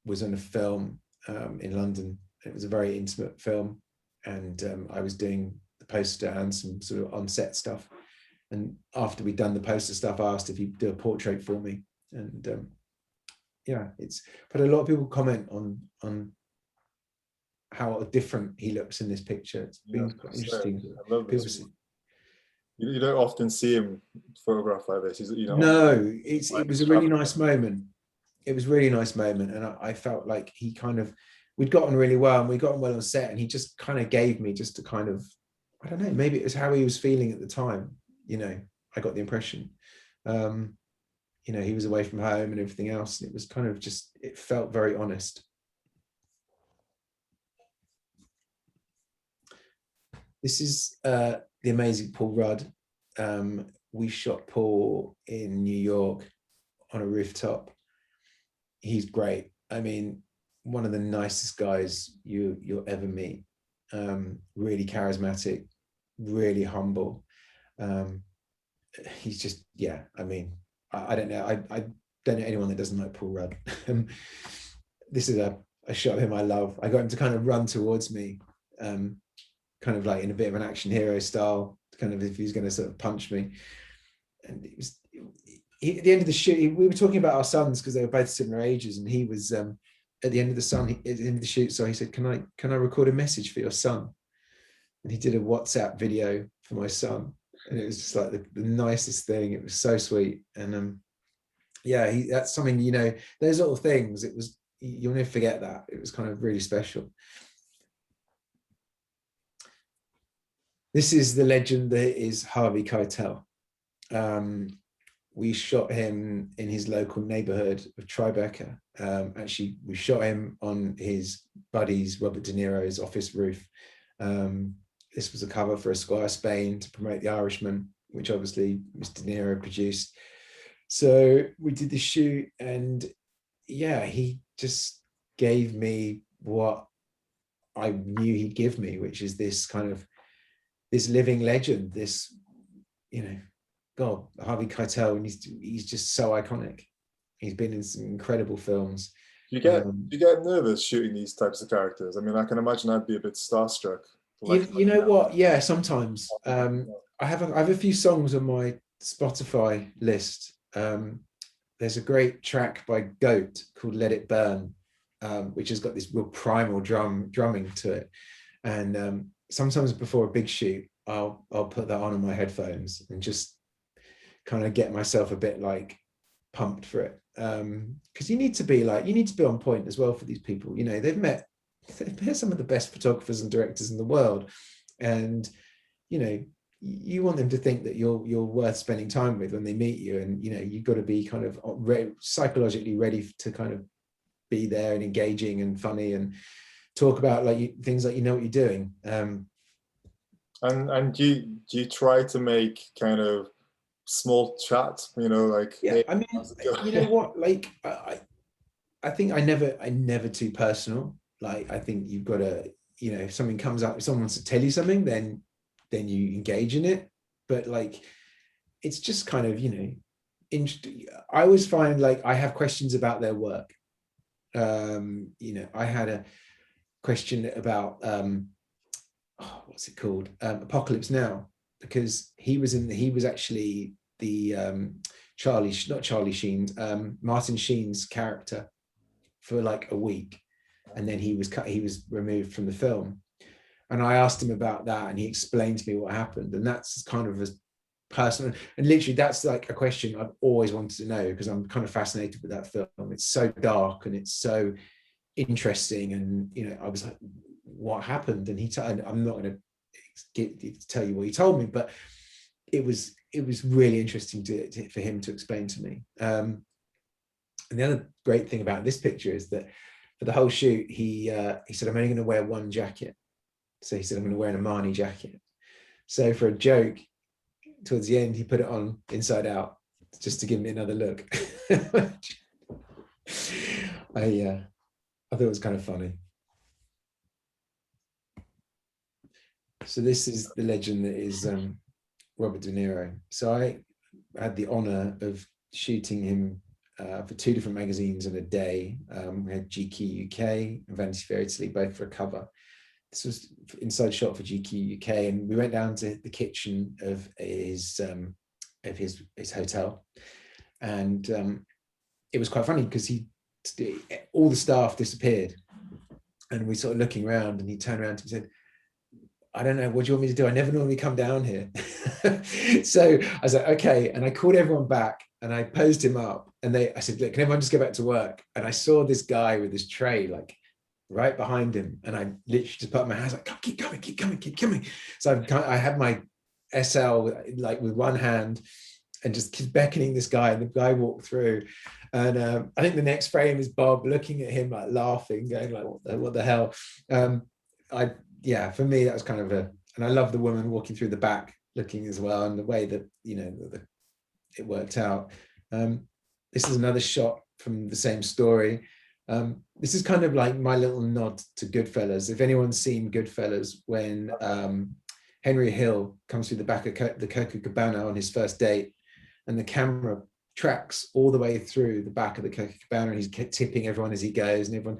Speaker 2: was on a film in London. It was a very intimate film, and I was doing the poster and some sort of on-set stuff. And after we'd done the poster stuff, I asked if he'd do a portrait for me. And yeah, but a lot of people comment on how different he looks in this picture. It's been quite interesting.
Speaker 1: I love this. You don't often see him photographed like this. You know.
Speaker 2: No, it was a really nice moment. It was a really nice moment, and I felt like he kind of, we'd gotten really well, and we got on well on set, and he just kind of gave me just a kind of, I don't know, maybe it was how he was feeling at the time. You know, I got the impression. You know, he was away from home and everything else, and it was kind of just, it felt very honest. This is the amazing Paul Rudd. We shot Paul in New York on a rooftop. He's great. I mean, one of the nicest guys you'll ever meet. Really charismatic, really humble. He's just, yeah, I mean, I don't know. I don't know anyone that doesn't like Paul Rudd. This is a shot of him I love. I got him to kind of run towards me, kind of like in a bit of an action hero style, kind of if he's going to sort of punch me. And it was at the end of the shoot, we were talking about our sons because they were both similar ages, and he was at the end of the shoot, so he said, can I record a message for your son? And he did a WhatsApp video for my son, and it was just like the nicest thing. It was so sweet. And yeah, that's something, you know, those little things, it was, you'll never forget that. It was kind of really special. This is the legend that is Harvey Keitel. We shot him in his local neighborhood of Tribeca. Actually, we shot him on his buddy's, Robert De Niro's, office roof. This was a cover for Esquire Spain to promote The Irishman, which obviously Mr. De Niro produced. So we did the shoot, and yeah, he just gave me what I knew he'd give me, which is this kind of, this living legend, this, you know, God, Harvey Keitel, and he's just so iconic. He's been in some incredible films.
Speaker 1: Do you get nervous shooting these types of characters? I mean, I can imagine I'd be a bit starstruck.
Speaker 2: You know what? Yeah, sometimes. I have a few songs on my Spotify list. There's a great track by Goat called "Let It Burn," which has got this real primal drumming to it. And sometimes before a big shoot, I'll put that on my headphones and just kind of get myself a bit like pumped for it, because you need to be on point as well for these people. You know, they're some of the best photographers and directors in the world, and you know, you want them to think that you're worth spending time with when they meet you, and you know, you've got to be kind of psychologically ready to kind of be there and engaging and funny and talk about things like you know what you're doing.
Speaker 1: And do you try to make kind of small chats, you know, like,
Speaker 2: yeah,
Speaker 1: hey,
Speaker 2: I mean, you know what, like I think I never too personal. Like, I think you've got to, you know, if something comes up, if someone wants to tell you something, then you engage in it. But like, it's just kind of, you know, I always find like I have questions about their work. You know, I had a question about what's it called, Apocalypse Now, because he was actually the not Charlie Sheen's, Martin Sheen's character for like a week, and then he was removed from the film. And I asked him about that, and he explained to me what happened. And that's kind of as personal, and literally that's like a question I've always wanted to know, because I'm kind of fascinated with that film. It's so dark and it's so interesting, and you know, I was like, what happened? And I'm not going to tell you what he told me, but it was really interesting for him to explain to me. And the other great thing about this picture is that for the whole shoot, he said, I'm only going to wear one jacket. So he said, I'm going to wear an Armani jacket. So for a joke, towards the end, he put it on inside out just to give me another look. I thought it was kind of funny. So this is the legend that is Robert De Niro. So I had the honor of shooting him for 2 different magazines in a day. We had GQ UK and Vanity Fair Italy, both for a cover. This was inside shot for GQ UK, and we went down to the kitchen of his hotel, and it was quite funny because all the staff disappeared, and we sort of looking around, and he turned around to me and said, I don't know, what do you want me to do? I never normally come down here. So I was like, okay. And I called everyone back and I posed him up, and I said, look, can everyone just go back to work? And I saw this guy with his tray, like right behind him. And I literally just put my hands like, keep coming. So I had my SL like with one hand and just keep beckoning this guy, and the guy walked through. And I think the next frame is Bob looking at him, like laughing, going like, what the hell? Yeah, for me, that was kind of and I love the woman walking through the back looking as well, and the way that, you know, it worked out. This is another shot from the same story. This is kind of like my little nod to Goodfellas. If anyone's seen Goodfellas, when Henry Hill comes through the back of the Copacabana on his first date, and the camera tracks all the way through the back of the Copacabana, and he's tipping everyone as he goes, and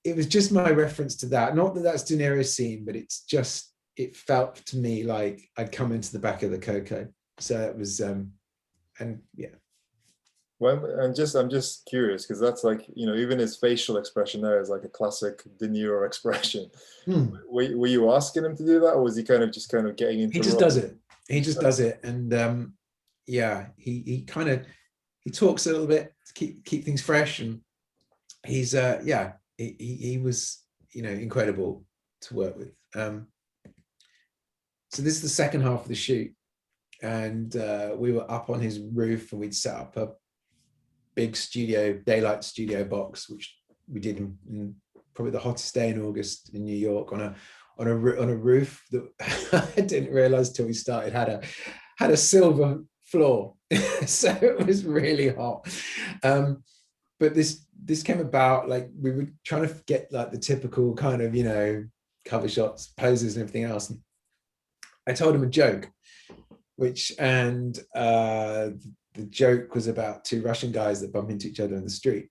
Speaker 2: it was just my reference to that. Not that that's De Niro's scene, but it felt to me like I'd come into the back of the Coco. So it was, and yeah.
Speaker 1: Well, I'm just curious, because that's like, you know, even his facial expression there is like a classic De Niro expression. Were you asking him to do that, or was he kind of getting into?
Speaker 2: He just does it. He just does it, and yeah, he talks a little bit to keep things fresh, and he's yeah. He was, you know, incredible to work with. So this is the second half of the shoot, and we were up on his roof, and we'd set up a big daylight studio box, which we did in probably the hottest day in August in New York, on a roof that I didn't realize till we started had a silver floor, so it was really hot. But this came about, like, we were trying to get like the typical kind of, you know, cover shots, poses and everything else. And I told him a joke, the joke was about 2 Russian guys that bump into each other in the street.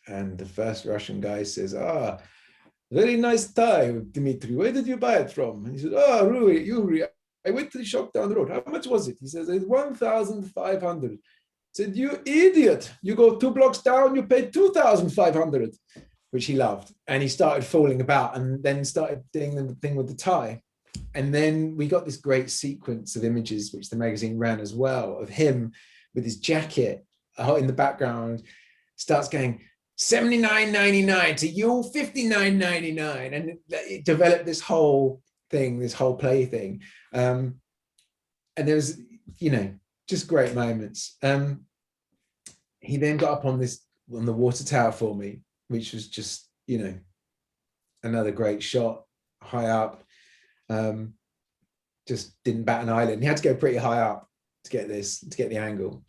Speaker 2: And the first Russian guy says, very nice tie, Dmitry. Where did you buy it from? And he said, Yuri, I went to the shop down the road. How much was it? He says, it's 1,500. Said, you idiot, you go 2 blocks down, you pay 2,500, which he loved. And he started falling about, and then started doing the thing with the tie. And then we got this great sequence of images, which the magazine ran as well, of him with his jacket in the background, starts going $79.99 to you $59.99, and it developed this whole thing, this whole play thing. And there was, you know, just great moments. He then got up on the water tower for me, which was just, you know, another great shot, high up. Just didn't bat an eyelid. He had to go pretty high up to get the angle.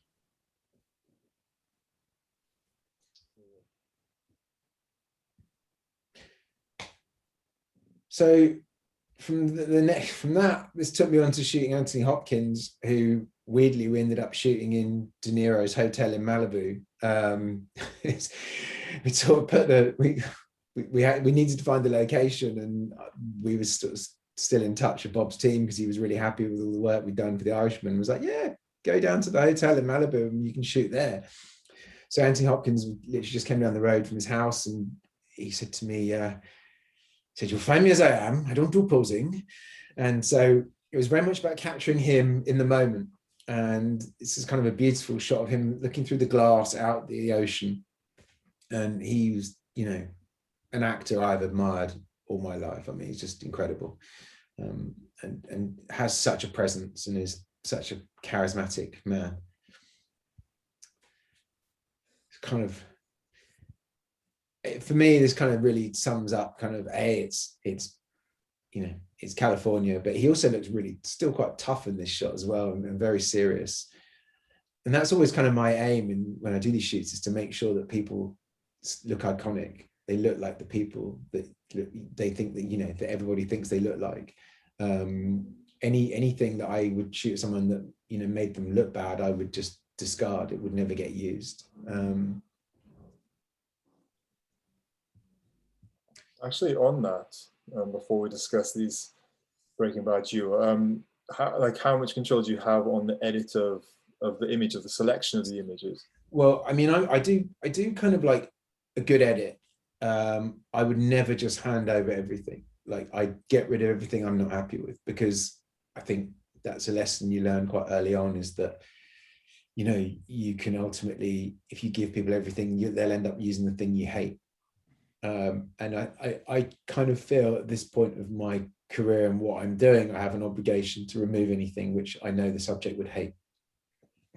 Speaker 2: So from that, this took me on to shooting Anthony Hopkins, who weirdly we ended up shooting in De Niro's hotel in Malibu. We sort of put we needed to find the location, and we were still in touch with Bob's team because he was really happy with all the work we'd done for The Irishman. He was like, yeah, go down to the hotel in Malibu and you can shoot there. So Anthony Hopkins literally just came down the road from his house, and he said to me, said, you'll find me as I am. I don't do posing. And so it was very much about capturing him in the moment. And this is kind of a beautiful shot of him looking through the glass out the ocean. And he was, you know, an actor I've admired all my life. I mean, he's just incredible. And has such a presence and is such a charismatic man. It's kind of, for me, this kind of really sums up kind of it's you know, it's California, but he also looks really still quite tough in this shot as well, and very serious. And that's always kind of my aim when I do these shoots, is to make sure that people look iconic. They look like the people that they think that, you know, that everybody thinks they look like. Anything that I would shoot someone that, you know, made them look bad, I would just discard. It would never get used.
Speaker 1: Actually, on that, before we discuss these Breaking Bad duo, how much control do you have on the edit of the image, of the selection of the images?
Speaker 2: Well, I mean, I do kind of like a good edit. I would never just hand over everything. Like, I get rid of everything I'm not happy with, because I think that's a lesson you learn quite early on, is that, you know, you can ultimately, if you give people everything, they'll end up using the thing you hate. And I kind of feel at this point of my career and what I'm doing, I have an obligation to remove anything which I know the subject would hate.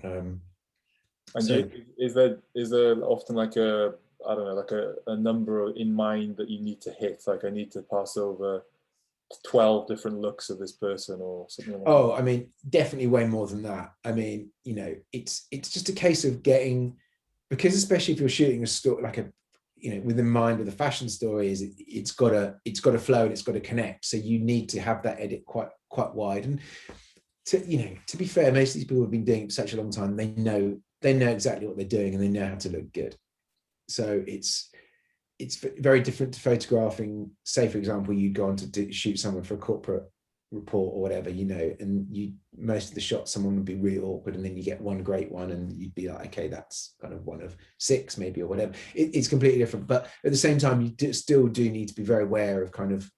Speaker 1: And so, is there often like a, I don't know, like a number in mind that you need to hit? Like, I need to pass over 12 different looks of this person or something like that?
Speaker 2: I mean, definitely way more than that. I mean, you know, it's just a case of getting, because especially if you're shooting a story, like a, you know, within mind with a fashion story, is it's got to flow and it's got to connect. So you need to have that edit quite wide. And to be fair, most of these people have been doing it for such a long time. They know exactly what they're doing, and they know how to look good. So it's very different to photographing. Say, for example, you'd go on to shoot someone for a corporate report or whatever, you know, and most of the shots, someone would be really awkward, and then you get one great one, and you'd be like, okay, that's kind of one of 6 maybe, or whatever. It's completely different. But at the same time, you still do need to be very aware of kind of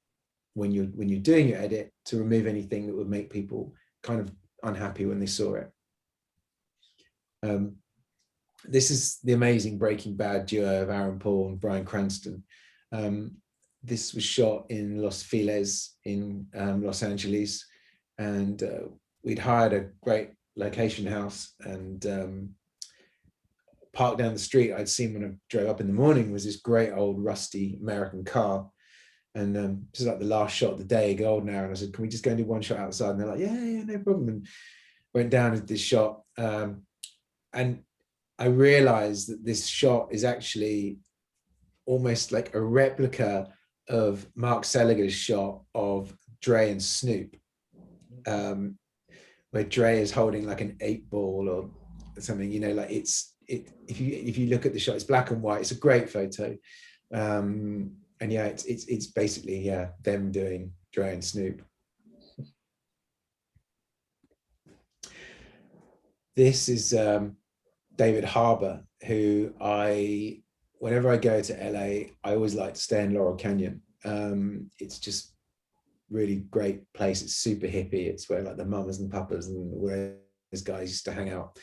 Speaker 2: when you're doing your edit, to remove anything that would make people kind of unhappy when they saw it. This is the amazing Breaking Bad duo of Aaron Paul and Bryan Cranston. This was shot in Los Feliz in Los Angeles, and we'd hired a great location house, and parked down the street. I'd seen when I drove up in the morning was this great old rusty American car, and this is like the last shot of the day, golden hour, and I said, can we just go and do one shot outside? And they're like, yeah, no problem. And went down and did this shot, and I realized that this shot is actually almost like a replica of Mark Seliger's shot of Dre and Snoop, where Dre is holding like an 8-ball or something, you know, like if you look at the shot, it's black and white. It's a great photo. And yeah, it's basically, yeah, them doing Dre and Snoop. This is David Harbour, who whenever I go to LA, I always like to stay in Laurel Canyon. It's just really great place. It's super hippie. It's where like the mamas and papas and where those guys used to hang out.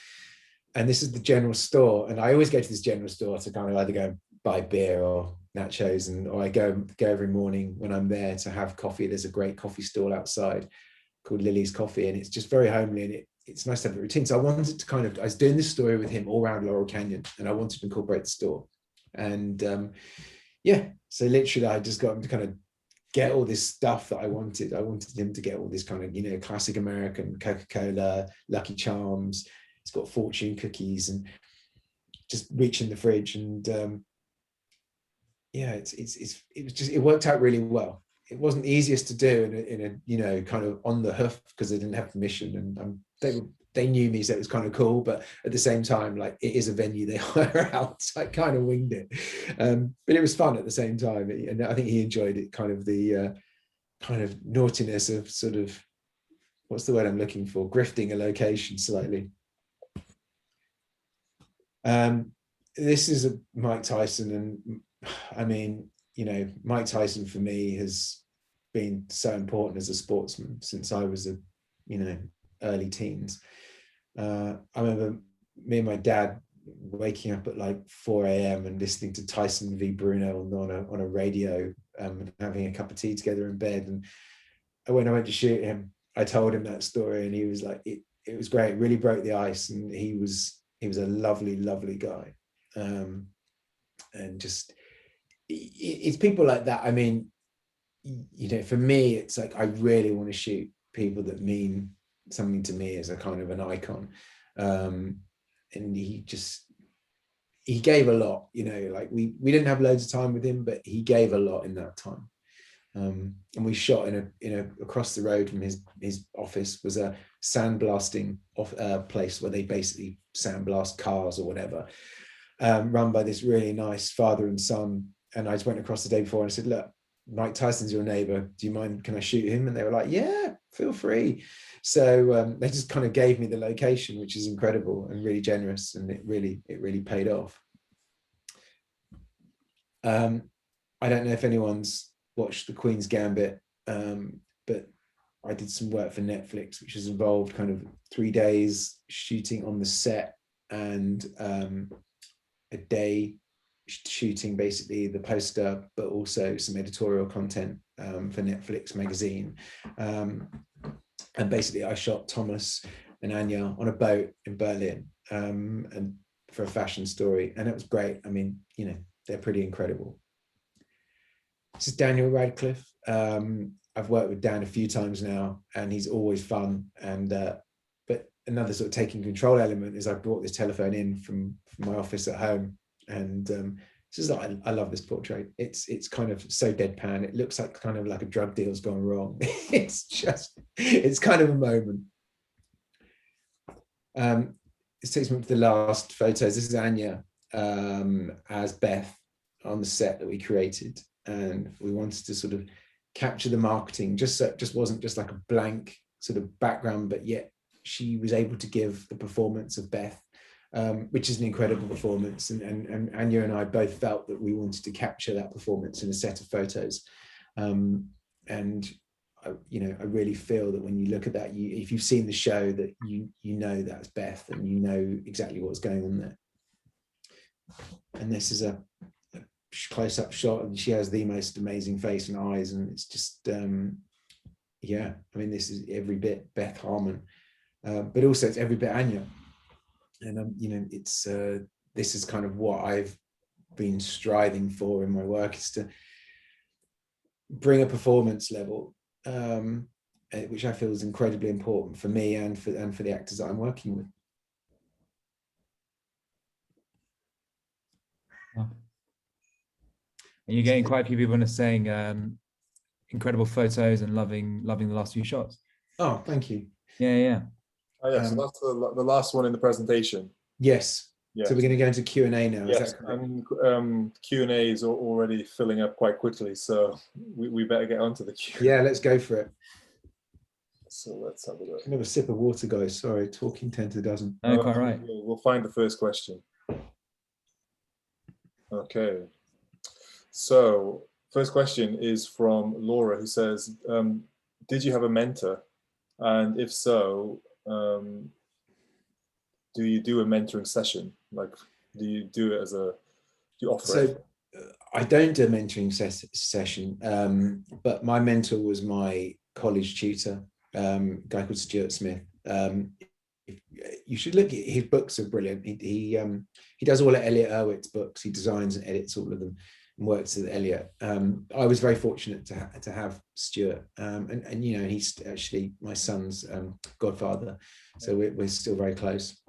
Speaker 2: and this is the general store, and I always go to this general store to kind of either go buy beer or nachos, or I go every morning when I'm there to have coffee. There's a great coffee stall outside called Lily's Coffee, and it's just very homely, and it's nice to have a routine. So I wanted to I was doing this story with him all around Laurel Canyon, and I wanted to incorporate the store. And so literally I just got him to kind of get all this stuff that I wanted. I wanted him to get all this kind of, classic American Coca-Cola, Lucky Charms. It's got fortune cookies, and just reach in the fridge. And it worked out really well. It wasn't the easiest to do in a kind of on the hoof, because they didn't have permission, and they knew me, so it was kind of cool. But at the same time, like, it is a venue they hire out, so I kind of winged it. But it was fun at the same time, and I think he enjoyed it. Kind of the kind of naughtiness of sort of, what's the word I'm looking for? Grifting a location slightly. This is a Mike Tyson, and I mean, Mike Tyson for me has been so important as a sportsman since I was early teens. I remember me and my dad waking up at like 4 a.m. and listening to Tyson v Bruno on a radio, and having a cup of tea together in bed. And when I went to shoot him, I told him that story, and he was like, it was great. It really broke the ice, and he was a lovely, lovely guy. And just, it's people like that. I mean, for me, it's like, I really want to shoot people that mean something to me as a kind of an icon. And he gave a lot, like we didn't have loads of time with him, but he gave a lot in that time. And we shot in a across the road from his office was a sandblasting place where they basically sandblast cars or whatever, run by this really nice father and son. And I just went across the day before and I said, look, Mike Tyson's your neighbor. Do you mind? Can I shoot him? And they were like, yeah, feel free. So they just kind of gave me the location, which is incredible and really generous. And it really paid off. I don't know if anyone's watched The Queen's Gambit, but I did some work for Netflix, which has involved kind of 3 days shooting on the set, and a day shooting basically the poster, but also some editorial content for Netflix magazine. And basically I shot Thomas and Anya on a boat in Berlin, and for a fashion story, and it was great. I mean, they're pretty incredible. This is Daniel Radcliffe. I've worked with Dan a few times now, and he's always fun. And but another sort of taking control element is I brought this telephone in from my office at home, and this is like, I love this portrait. It's kind of so deadpan. It looks like kind of like a drug deal's gone wrong. it's kind of a moment. This takes me up to the last photos. This is Anya as Beth on the set that we created, and we wanted to sort of capture the marketing, just so it just wasn't just like a blank sort of background, but yet she was able to give the performance of Beth, which is an incredible performance. And Anya and I both felt that we wanted to capture that performance in a set of photos. And I really feel that when you look at that, if you've seen the show, that you know that's Beth, and you know exactly what's going on there. And this is a close-up shot, and she has the most amazing face and eyes, and it's just I mean, this is every bit Beth Harmon, but also it's every bit Anya. And it's this is kind of what I've been striving for in my work, is to bring a performance level, which I feel is incredibly important for me and for the actors that I'm working with.
Speaker 3: And you're getting quite a few people saying incredible photos and loving the last few shots.
Speaker 2: Oh, thank you.
Speaker 3: Yeah.
Speaker 1: Oh, yeah, so that's the last one in the presentation.
Speaker 2: Yes.
Speaker 1: Yeah.
Speaker 2: So we're going to go into Q&A now.
Speaker 1: Yes,
Speaker 2: is that correct?
Speaker 1: and Q&A is already filling up quite quickly, so we better get onto the Q&A.
Speaker 2: Yeah, let's go for it.
Speaker 1: So let's have a look.
Speaker 2: Another sip of water, guys. Sorry, talking 10 to the dozen.
Speaker 3: Oh, quite right.
Speaker 1: We'll find the first question. Okay. So first question is from Laura, who says, did you have a mentor? And if so, do you do a mentoring session? Like, do you do it do you offer it?
Speaker 2: So I don't do a mentoring session, but my mentor was my college tutor, a guy called Stuart Smith. You should look at his books, are brilliant. He does all of Elliot Erwitt's books. He designs and edits all of them and works with Elliot. I was very fortunate to have Stuart, and you know, he's actually my son's godfather, so we're still very close.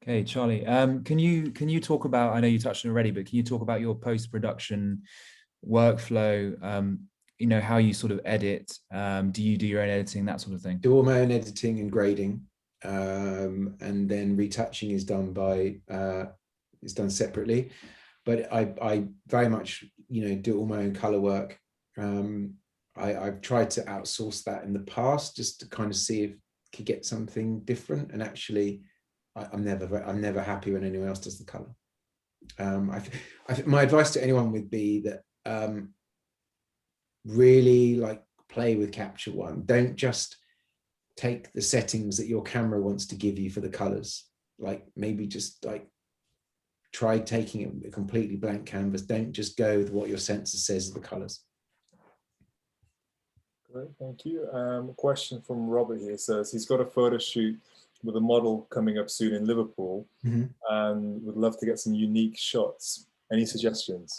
Speaker 3: Okay, Charlie, can you talk about, I know you touched on it already, but can you talk about your post-production workflow, you know, how you sort of edit, do you do your own editing, that sort of thing?
Speaker 2: Do all my own editing and grading, and then retouching is done separately, but I very much, you know, do all my own color work. I've tried to outsource that in the past just to kind of see if I could get something different, and actually I'm never happy when anyone else does the color. My advice to anyone would be that really like play with Capture One. Don't just take the settings that your camera wants to give you for the colors. Like maybe just like try taking a completely blank canvas. Don't just go with what your sensor says are the colors.
Speaker 1: Great, thank you. Question from Robert here says he's got a photo shoot with a model coming up soon in Liverpool, and would love to get some unique shots. Any suggestions?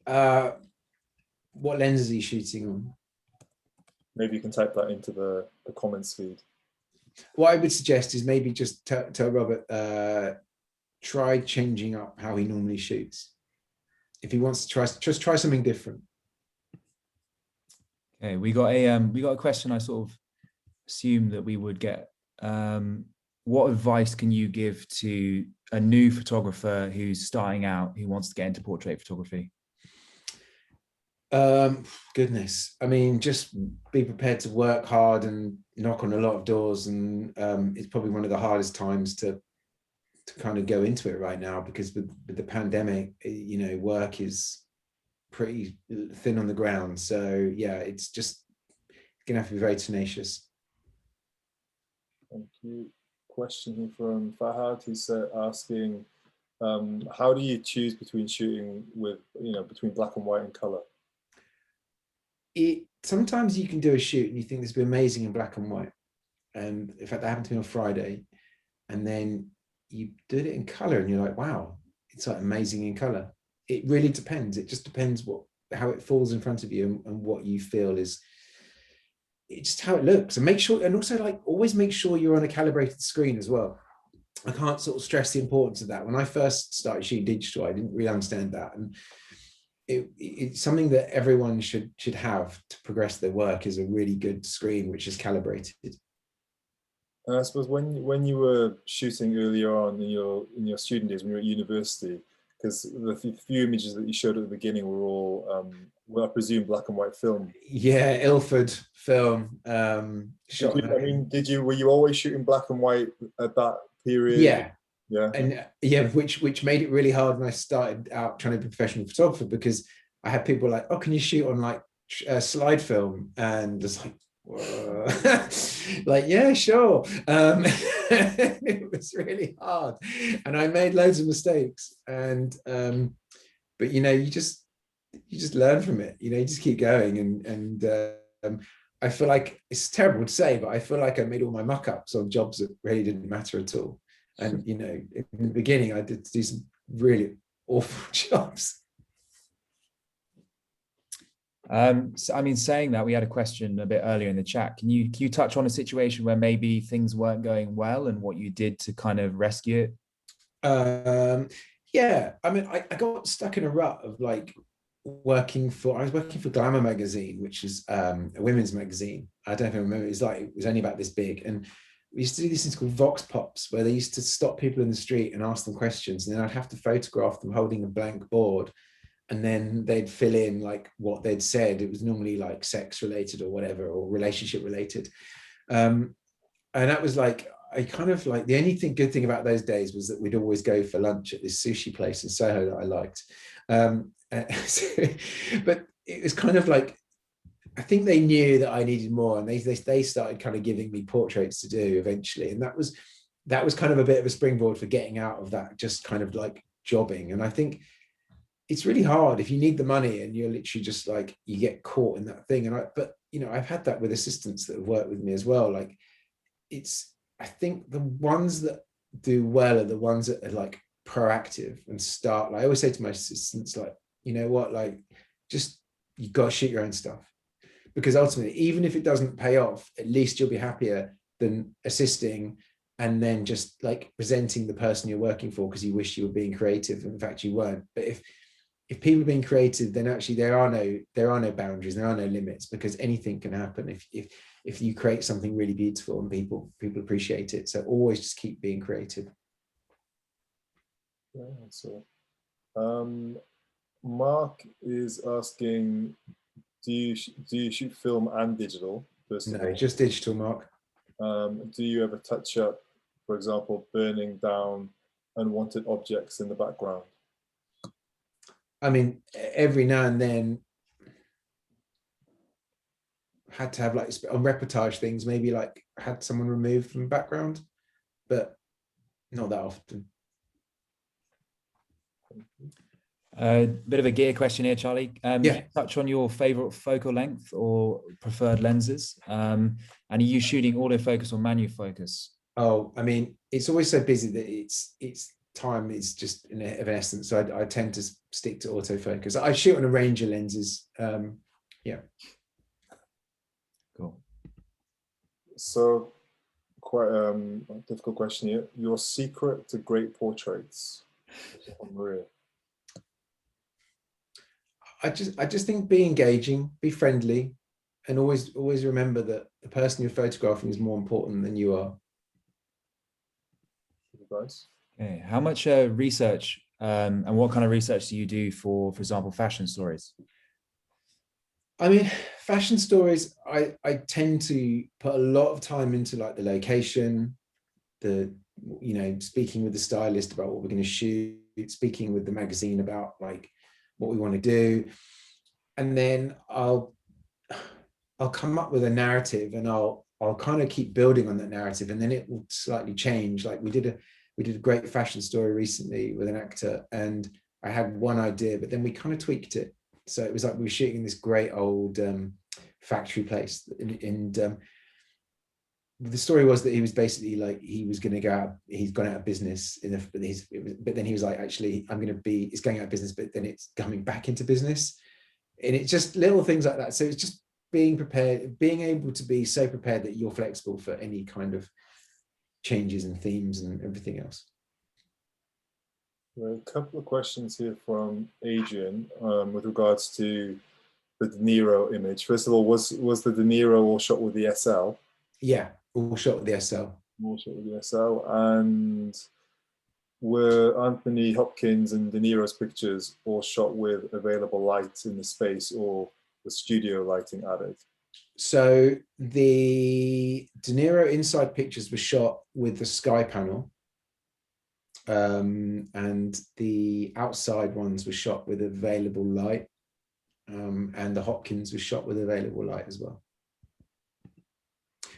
Speaker 2: What lens is he shooting on?
Speaker 1: Maybe you can type that into the comments feed.
Speaker 2: What I would suggest is maybe just tell Robert, try changing up how he normally shoots. If he wants to try something different.
Speaker 3: Okay, we got a question I sort of assumed that we would get. What advice can you give to a new photographer who's starting out, who wants to get into portrait photography?
Speaker 2: Goodness, I mean, just be prepared to work hard and knock on a lot of doors, and it's probably one of the hardest times to kind of go into it right now, because with the pandemic, you know, work is pretty thin on the ground. So yeah, it's just gonna have to be very tenacious.
Speaker 1: Thank you. Question here from Fahad, who's asking, how do you choose between shooting with, you know, between black and white and color?
Speaker 2: Sometimes you can do a shoot and you think this would be amazing in black and white, and in fact that happened to me on Friday, and then you did it in color and you're like, wow, it's like amazing in color. It really depends. It just depends how it falls in front of you, and what you feel is it's just how it looks. And make sure, and also like always make sure you're on a calibrated screen as well. I can't sort of stress the importance of that. When I first started shooting digital, I didn't really understand that, and it's something that everyone should have to progress their work, is a really good screen which is calibrated.
Speaker 1: And I suppose when you were shooting earlier on in your student days, when you were at university, because the few images that you showed at the beginning were all, well, I presume, black and white film.
Speaker 2: Yeah, Ilford film.
Speaker 1: Shot. Were you always shooting black and white at that period?
Speaker 2: Yeah.
Speaker 1: Yeah.
Speaker 2: And yeah, which made it really hard when I started out trying to be a professional photographer, because I had people like, oh, can you shoot on like slide film? And it's like, like, yeah, sure. It was really hard, and I made loads of mistakes, and but you know, you just learn from it, you know, you just keep going, and I feel like it's terrible to say, but I feel like I made all my muck-ups on jobs that really didn't matter at all. And you know, in the beginning I did do some really awful jobs.
Speaker 3: So, I mean, saying that, we had a question a bit earlier in the chat. Can you touch on a situation where maybe things weren't going well and what you did to kind of rescue it?
Speaker 2: Yeah, I mean, I got stuck in a rut of like I was working for Glamour magazine, which is a women's magazine. I don't know if you remember, it was only about this big, and we used to do these things called Vox Pops, where they used to stop people in the street and ask them questions, and then I'd have to photograph them holding a blank board, and then they'd fill in like what they'd said. It was normally like sex related or whatever, or relationship related. And that was like, I kind of like, the only good thing about those days was that we'd always go for lunch at this sushi place in Soho that I liked. But it was kind of like, I think they knew that I needed more, and they started kind of giving me portraits to do eventually, and that was kind of a bit of a springboard for getting out of that just kind of like jobbing. And I think it's really hard if you need the money and you're literally just like, you get caught in that thing. But you know, I've had that with assistants that have worked with me as well. Like, I think the ones that do well are the ones that are like proactive and start. Like I always say to my assistants, like, you know what, like, just, you got to shoot your own stuff, because ultimately, even if it doesn't pay off, at least you'll be happier than assisting and then just like resenting the person you're working for because you wish you were being creative and in fact you weren't. But if people are being creative, then actually there are no boundaries, there are no limits, because anything can happen if you create something really beautiful and people appreciate it. So always just keep being creative.
Speaker 1: Yeah, so Mark is asking, do you shoot film and digital? First of
Speaker 2: No,
Speaker 1: all,
Speaker 2: just digital, Mark.
Speaker 1: do you ever touch up, for example, burning down unwanted objects in the background?
Speaker 2: I mean, every now and then had to have like on reportage things, maybe like had someone removed from the background, but not that often.
Speaker 3: Bit of a gear question here, Charlie.
Speaker 2: Yeah.
Speaker 3: Can you touch on your favorite focal length or preferred lenses? And are you shooting autofocus or manual focus?
Speaker 2: Oh, I mean, it's always so busy that it's time is just of an essence. So I tend to stick to autofocus. I shoot on a range of lenses. Yeah.
Speaker 3: Cool.
Speaker 1: So, quite a difficult question here. Your secret to great portraits, Maria?
Speaker 2: I just think be engaging, be friendly, and always remember that the person you're photographing is more important than you are.
Speaker 1: Guys.
Speaker 3: Okay. How much research and what kind of research do you do for example, fashion stories?
Speaker 2: I mean, fashion stories, I tend to put a lot of time into like the location, speaking with the stylist about what we're going to shoot, speaking with the magazine about like what we want to do. And then I'll come up with a narrative, and I'll kind of keep building on that narrative, and then it will slightly change. Like we did a great fashion story recently with an actor, and I had one idea, but then we kind of tweaked it. So it was like we were shooting this great old factory place, and the story was that he was basically like, he was going to go out, he's gone out of business but then he was like, actually, it's going out of business, but then it's coming back into business. And it's just little things like that. So it's just being prepared, being able to be so prepared that you're flexible for any kind of changes and themes and everything else.
Speaker 1: Well, a couple of questions here from Adrian with regards to the De Niro image. First of all, was the De Niro all shot with the SL?
Speaker 2: Yeah, all shot with the SL.
Speaker 1: All shot with the SL. And were Anthony Hopkins and De Niro's pictures all shot with available light in the space, or the studio lighting added?
Speaker 2: So the De Niro inside pictures were shot with the sky panel, and the outside ones were shot with available light, and the Hopkins was shot with available light as well.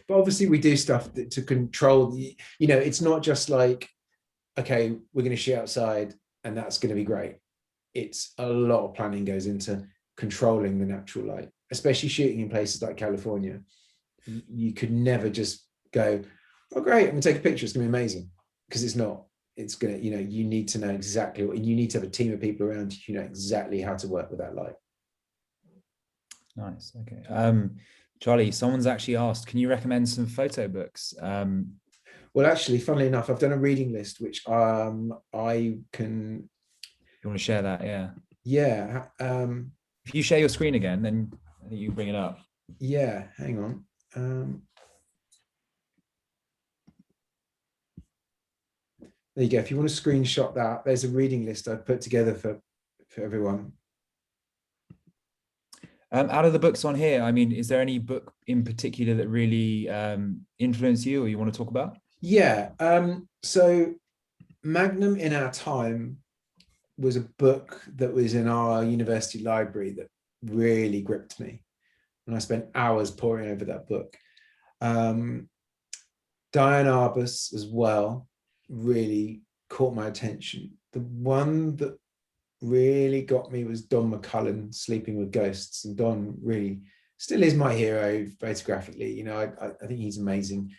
Speaker 2: But obviously we do stuff to control, it's not just like, okay, we're going to shoot outside and that's going to be great. It's a lot of planning goes into controlling the natural light, especially shooting in places like California. You could never just go, oh great, I'm gonna take a picture, it's gonna be amazing, because it's not. It's gonna, you need to know exactly what, and you need to have a team of people around you who know exactly how to work with that light.
Speaker 3: Nice. Okay. Charlie, someone's actually asked, can you recommend some photo books?
Speaker 2: Well, actually, funnily enough, I've done a reading list, which I can.
Speaker 3: You want to share that? Yeah.
Speaker 2: Yeah.
Speaker 3: If you share your screen again, then I think you can bring it up.
Speaker 2: Yeah, hang on. There you go. If you want to screenshot that, there's a reading list I've put together for everyone.
Speaker 3: Out of the books on here, I mean, is there any book in particular that really influenced you or you want to talk about?
Speaker 2: Yeah. So Magnum in Our Time was a book that was in our university library that really gripped me. and I spent hours poring over that book. Diane Arbus as well really caught my attention. The one that really got me was Don McCullin, Sleeping with Ghosts, and Don really still is my hero photographically. You know, I think he's amazing.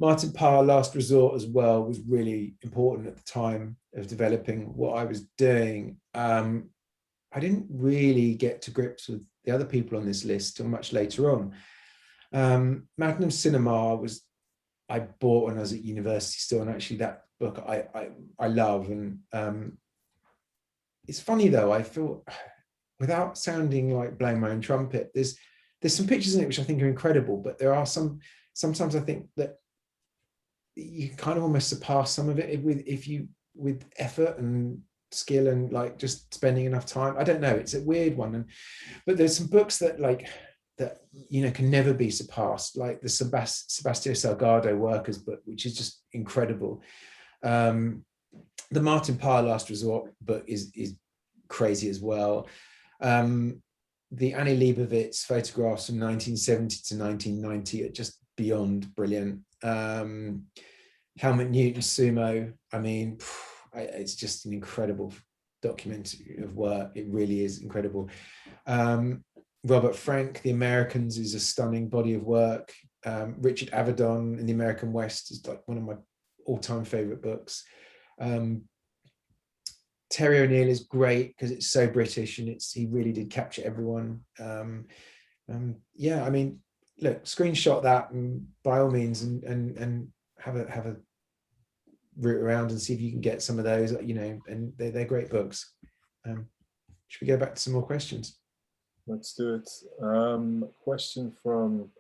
Speaker 2: Martin Parr, Last Resort as well, was really important at the time of developing what I was doing. I didn't really get to grips with the other people on this list till much later on. Magnum Cinema was, I bought when I was at university still, and actually that book I love. And it's funny though, I feel, without sounding like blowing my own trumpet, there's some pictures in it which I think are incredible, but there are sometimes I think that you kind of almost surpass some of it with effort and skill and like just spending enough time. I don't know, it's a weird one. But there's some books that you know can never be surpassed, like the Sebastião Salgado Workers book, which is just incredible. The Martin Parr Last Resort book is crazy as well. The Annie Leibovitz photographs from 1970 to 1990 are just beyond brilliant. Helmut Newton Sumo, I mean, it's just an incredible documentary of work. It really is incredible. Robert Frank, The Americans, is a stunning body of work. Richard Avedon in The American West is like one of my all-time favorite books. Terry O'Neill is great because it's so British and he really did capture everyone. Yeah, I mean, look, screenshot that and by all means and have a route around and see if you can get some of those, you know, and they're great books. Should we go back to some more questions?
Speaker 1: Let's do it. Question from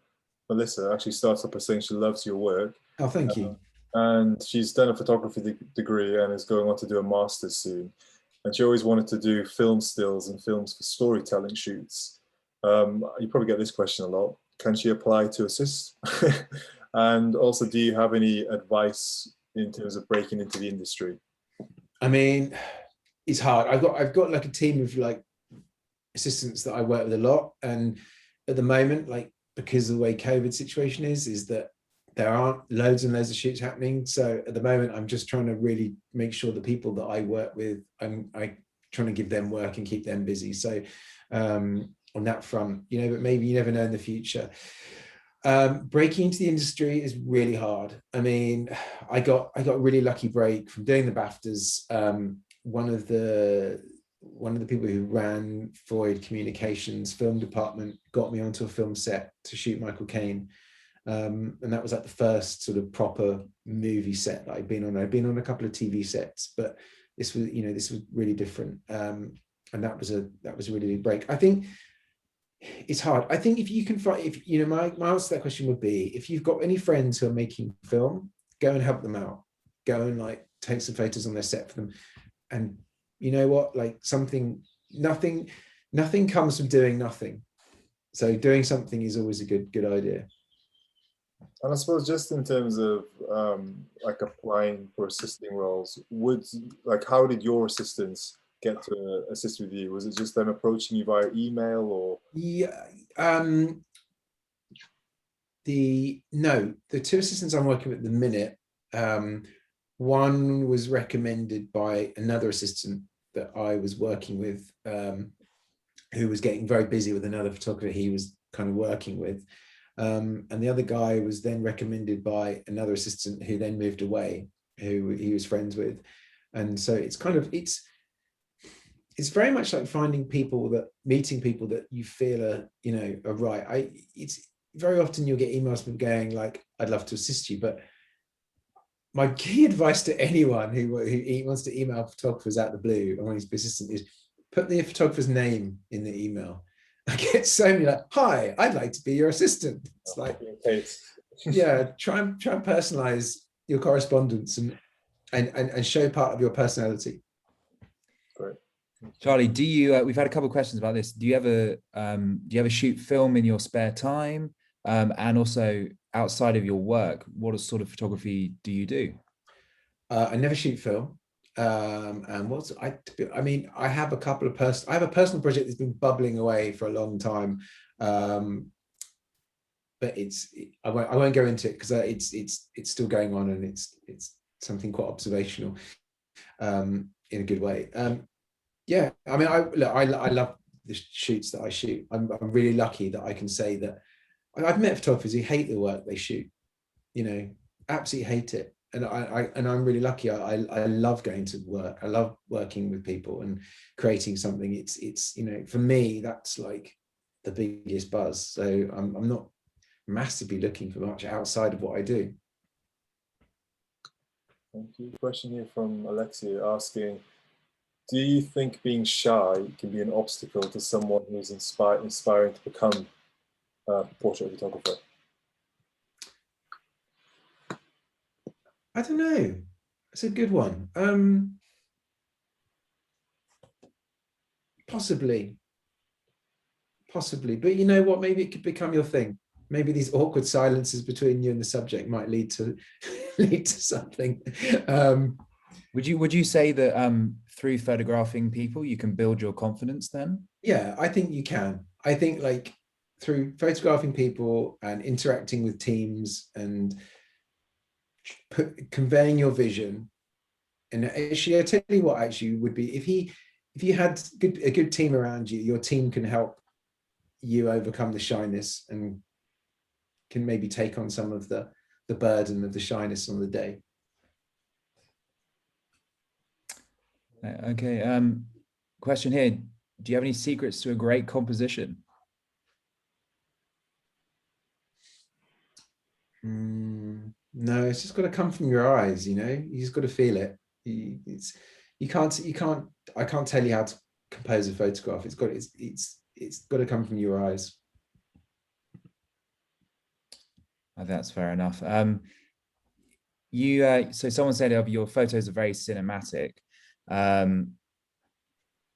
Speaker 1: Melissa. Actually starts up by saying she loves your work.
Speaker 2: Oh, thank you.
Speaker 1: And she's done a photography degree and is going on to do a master's soon. And she always wanted to do film stills and films for storytelling shoots. You probably get this question a lot. Can she apply to assist? And also, do you have any advice in terms of breaking into the industry?
Speaker 2: I mean, it's hard. I've got like a team of like assistants that I work with a lot. And at the moment, like, because of the way COVID situation is that there aren't loads and loads of shoots happening. So at the moment, I'm just trying to really make sure the people that I work with, I'm trying to give them work and keep them busy. So on that front, you know, but maybe you never know in the future. Breaking into the industry is really hard. I mean, I got a really lucky break from doing the BAFTAs. One of the people who ran Freud Communications film department got me onto a film set to shoot Michael Caine. And that was like the first sort of proper movie set that I'd been on. I'd been on a couple of TV sets, but this was really different. And that was a really big break. I think it's hard. I think if you can find, if you know, my answer to that question would be, if you've got any friends who are making film, go and help them out. Go and like take some photos on their set for them. And you know what, like nothing comes from doing nothing. So doing something is always a good idea.
Speaker 1: And I suppose just in terms of like applying for assisting roles, how did your assistants get to assist with you? Was it just them approaching you via email or?
Speaker 2: Yeah, the two assistants I'm working with at the minute, one was recommended by another assistant that I was working with, who was getting very busy with another photographer he was kind of working with. And the other guy was then recommended by another assistant who then moved away, who he was friends with. And so it's kind of, it's very much like meeting people that you feel are, you know, are right. It's very often you'll get emails from going like, I'd love to assist you. But my key advice to anyone who wants to email photographers out the blue and wants to be assistant is put the photographer's name in the email. I get so many like, hi, I'd like to be your assistant. It's like, yeah, try and personalize your correspondence and show part of your personality.
Speaker 1: Great.
Speaker 3: Charlie, do you? We've had a couple of questions about this. Do you ever shoot film in your spare time, and also outside of your work? What sort of photography do you do?
Speaker 2: I never shoot film. And I mean, I have a couple of I have a personal project that's been bubbling away for a long time. But I won't go into it because it's still going on, and it's something quite observational, in a good way. Yeah, I mean, I love the shoots that I shoot. I'm really lucky that I can say that I've met photographers who hate the work they shoot, absolutely hate it. And I'm really lucky. I love going to work. I love working with people and creating something. It's for me, that's like the biggest buzz. So I'm not massively looking for much outside of what I do.
Speaker 1: Thank you. Question here from Alexia asking, do you think being shy can be an obstacle to someone who's inspiring to become a portrait photographer?
Speaker 2: I don't know. It's a good one. Possibly, but you know what? Maybe it could become your thing. Maybe these awkward silences between you and the subject might lead to something.
Speaker 3: Would you say that through photographing people you can build your confidence then?
Speaker 2: Yeah, I think you can. I think like through photographing people and interacting with teams and conveying your vision. And actually, I tell you what, actually would be if you had a good team around you, your team can help you overcome the shyness and can maybe take on some of the burden of the shyness on the day.
Speaker 3: Okay. Question here. Do you have any secrets to a great composition?
Speaker 2: No, it's just got to come from your eyes. You just got to feel it. I can't tell you how to compose a photograph. It's got to come from your eyes.
Speaker 3: Oh, that's fair enough. So someone said your photos are very cinematic. Have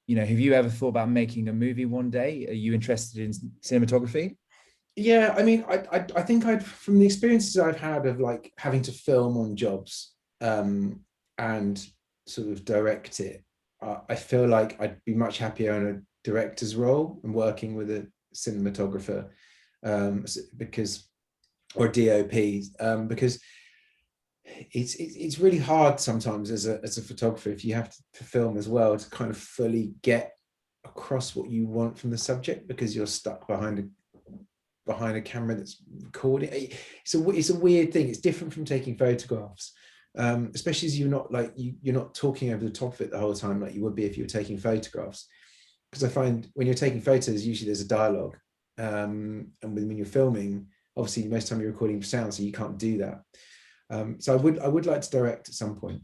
Speaker 3: you ever thought about making a movie one day? Are you interested in cinematography?
Speaker 2: Yeah, I mean, I think from the experiences I've had of like having to film on jobs and sort of direct it, I feel like I'd be much happier in a director's role and working with a cinematographer or DOP because it's really hard sometimes as a photographer, if you have to film as well, to kind of fully get across what you want from the subject because you're stuck behind a camera that's recording. It's a weird thing. It's different from taking photographs, especially as you're not talking over the top of it the whole time like you would be if you were taking photographs. Because I find when you're taking photos, usually there's a dialogue, and when you're filming, obviously most of the time you're recording sound, so you can't do that. So I would like to direct at some point.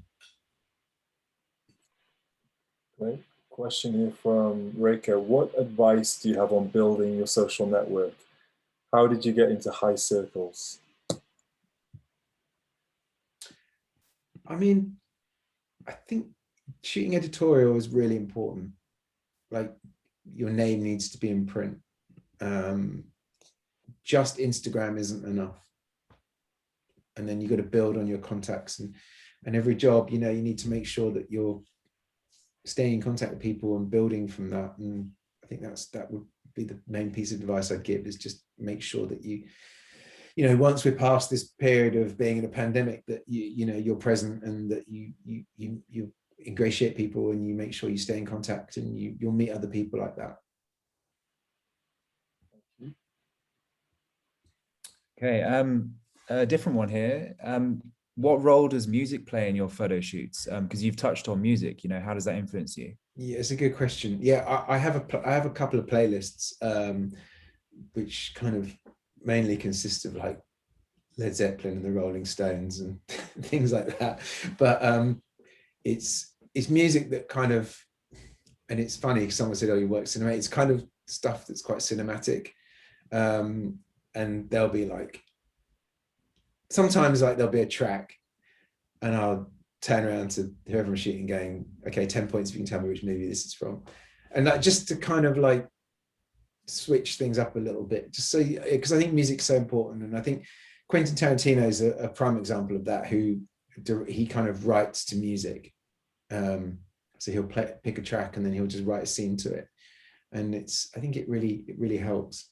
Speaker 1: Great. Question here from Leica. What advice do you have on building your social network? How did you get into high circles?
Speaker 2: I mean, I think shooting editorial is really important. Like your name needs to be in print. Just Instagram isn't enough. And then you got to build on your contacts and every job, you need to make sure that you're staying in contact with people and building from that. And I think that would be the main piece of advice I'd give, is just make sure that once we're past this period of being in a pandemic, that you're present and that you ingratiate people and you make sure you stay in contact and you'll meet other people like that.
Speaker 3: Okay, a different one here. What role does music play in your photo shoots? Because you've touched on music, how does that influence you?
Speaker 2: Yeah, it's a good question. Yeah, I have a couple of playlists, which kind of mainly consist of like Led Zeppelin and the Rolling Stones and things like that. But it's music that kind of, and it's funny because someone said, "Oh, you work cinema." It's kind of stuff that's quite cinematic, and there'll be like sometimes like there'll be a track, and I'll turn around to whoever I'm shooting, going, "Okay, 10 points if you can tell me which movie this is from," and like just to kind of like switch things up a little bit, just so because I think music's so important, and I think Quentin Tarantino is a prime example of that. He kind of writes to music, so he'll pick a track and then he'll just write a scene to it, and I think it really helps.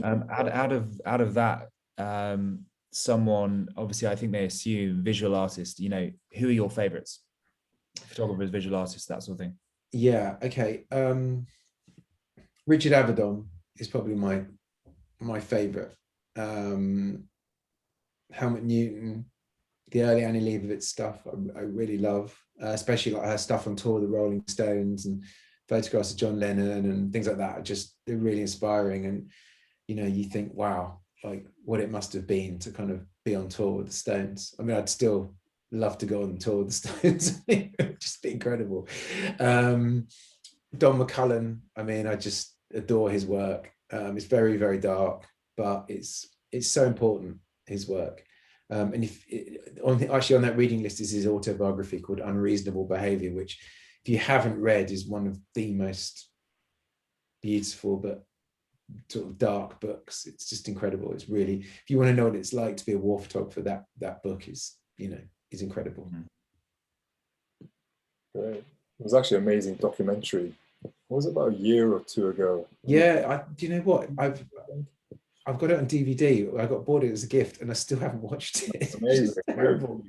Speaker 3: Out of that, someone, obviously, I think they assume visual artists. You know, who are your favorites? Photographers, visual artists, that sort of thing.
Speaker 2: Yeah. Okay. Richard Avedon is probably my favorite. Helmut Newton, the early Annie Leibovitz stuff, I really love, especially like her stuff on tour, the Rolling Stones and photographs of John Lennon and things like that. They're really inspiring. And, you know, you think, wow, like what it must have been to kind of be on tour with the Stones. I mean, I'd still love to go on tour with the Stones. Just be incredible. Don McCullum, I mean, I just adore his work. It's very, very dark, but it's so important, his work. And actually on that reading list is his autobiography called Unreasonable Behavior, which if you haven't read is one of the most beautiful but sort of dark books. It's just incredible. It's really, if you want to know what it's like to be a war photographer, that book is, you know, is incredible.
Speaker 1: Great. It was actually an amazing documentary. What was it, about a year or two ago?
Speaker 2: Yeah, do you know what? I've got it on DVD. I got bought it as a gift and I still haven't watched it.
Speaker 1: It's amazing.
Speaker 2: Terrible.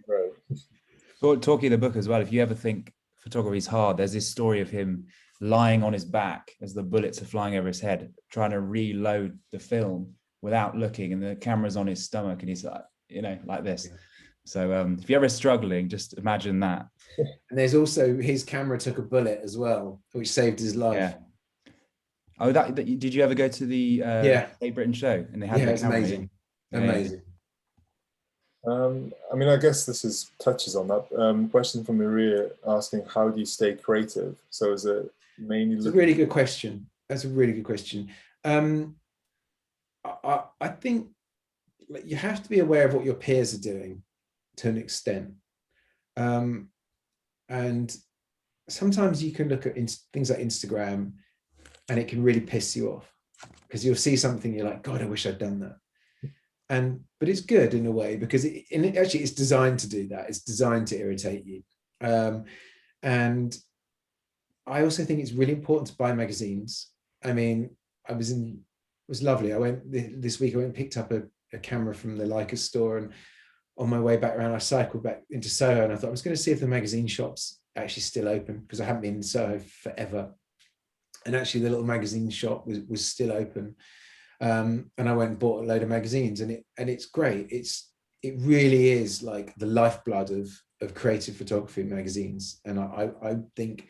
Speaker 3: Talking of the book as well, if you ever think photography is hard, there's this story of him lying on his back as the bullets are flying over his head, trying to reload the film without looking, and the camera's on his stomach and he's like, you know, like this. Yeah. So if you're ever struggling, just imagine that.
Speaker 2: And there's also, his camera took a bullet as well, which saved his life.
Speaker 3: Yeah. Oh, that did you ever go to the Great Britain show? And they had
Speaker 2: it's amazing. Amazing.
Speaker 1: I mean, I guess this touches on that. Question from Maria asking, how do you stay creative? So is it mainly...
Speaker 2: It's a really good question. That's a really good question. I think you have to be aware of what your peers are doing to an extent. And sometimes you can look at things like Instagram and it can really piss you off because you'll see something, you're like, God, I wish I'd done that. But it's good in a way because actually it's designed to do that. It's designed to irritate you. And I also think it's really important to buy magazines. I mean, it was lovely. I went this week, I went and picked up a camera from the Leica store, and on my way back around, I cycled back into Soho and I thought I was going to see if the magazine shop's actually still open because I haven't been in Soho forever. And actually the little magazine shop was still open. And I went and bought a load of magazines, and it's great. It really is like the lifeblood of creative photography magazines. And I think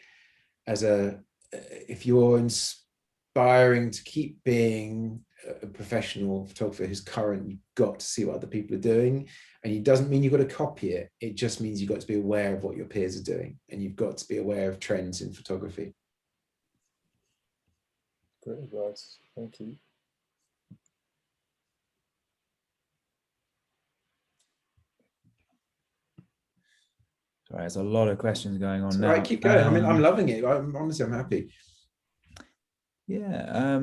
Speaker 2: if you're inspiring to keep being a professional photographer who's current, you've got to see what other people are doing. And it doesn't mean you've got to copy it. It just means you've got to be aware of what your peers are doing, and you've got to be aware of trends in photography.
Speaker 1: Great advice. Thank you.
Speaker 3: Sorry, there's a lot of questions going on now.
Speaker 2: Right, keep going. I mean, I'm loving it. Honestly, I'm happy.
Speaker 3: Yeah,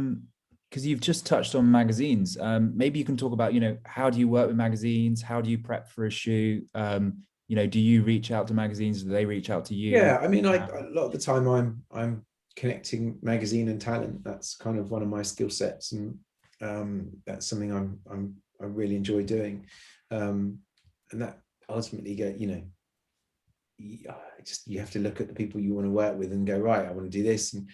Speaker 3: because you've just touched on magazines. Maybe you can talk about, you know, how do you work with magazines? How do you prep for a shoot? You know, do you reach out to magazines? Do they reach out to you?
Speaker 2: Yeah, I mean, a lot of the time I'm connecting magazine and talent. That's kind of one of my skill sets, and that's something I really enjoy doing. And that ultimately you know, you have to look at the people you want to work with and go, right, I want to do this, and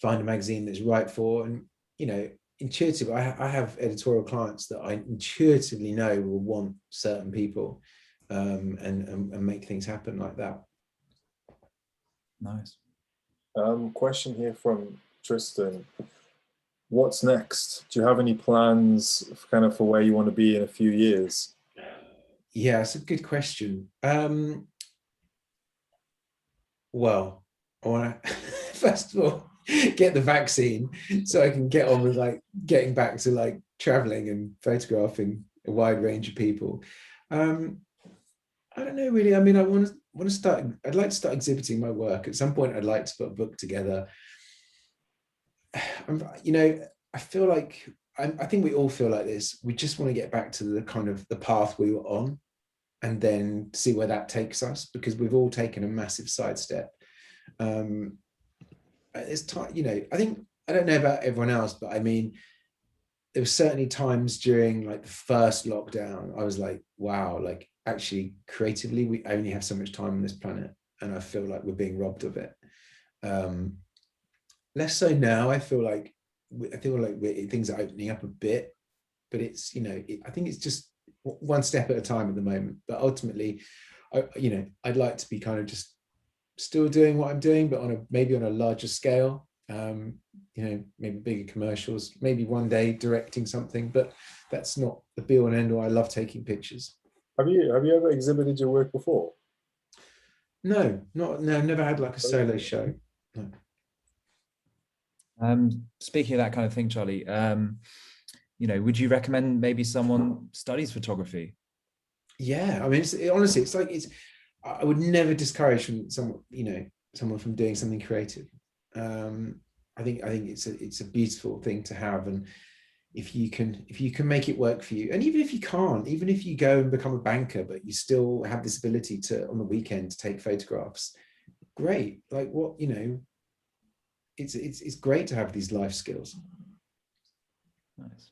Speaker 2: find a magazine that's right for. And you know, intuitively, I have editorial clients that I intuitively know will want certain people, and make things happen like that.
Speaker 3: Nice.
Speaker 1: Question here from Tristan. What's next? Do you have any plans kind of for where you want to be in a few years?
Speaker 2: Yeah, it's a good question. Well, I want to first of all get the vaccine so I can get on with like getting back to like traveling and photographing a wide range of people. I don't know really. I mean, I want to start. I'd like to start exhibiting my work at some point. I'd like to put a book together. You know, I feel like I think we all feel like this. We just want to get back to the kind of the path we were on, and then see where that takes us, because we've all taken a massive sidestep. It's time, you know, I don't know about everyone else, but I mean, there were certainly times during like the first lockdown, I was like, wow, like actually creatively, we only have so much time on this planet, and I feel like we're being robbed of it. Less so now. I feel like things are opening up a bit, but it's, I think it's just one step at a time at the moment. But ultimately, I'd like to be kind of just still doing what I'm doing, but maybe on a larger scale. Maybe bigger commercials, maybe one day directing something, but that's not the be all and end all. I love taking pictures.
Speaker 1: Have you ever exhibited your work before?
Speaker 2: No, never had like a solo show. No.
Speaker 3: Speaking of that kind of thing, Charlie, would you recommend maybe someone studies photography?
Speaker 2: Yeah, I mean, honestly, I would never discourage someone from doing something creative. I think it's a beautiful thing to have, and if you can make it work for you, and even if you can't, even if you go and become a banker, but you still have this ability to on the weekend to take photographs, great. Like it's great to have these life skills.
Speaker 3: Nice.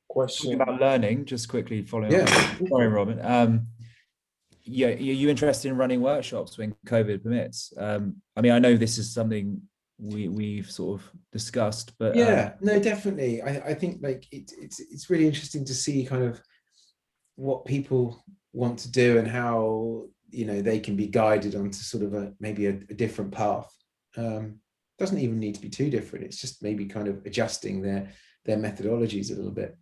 Speaker 1: Question
Speaker 3: Talking about learning, just quickly following up. Sorry, Robin. Are you interested in running workshops when COVID permits? I mean, I know this is something we've sort of discussed, but
Speaker 2: no, definitely. I think like it's really interesting to see kind of what people want to do and how they can be guided onto sort of maybe a different path. Doesn't even need to be too different. It's just maybe kind of adjusting their methodologies a little bit.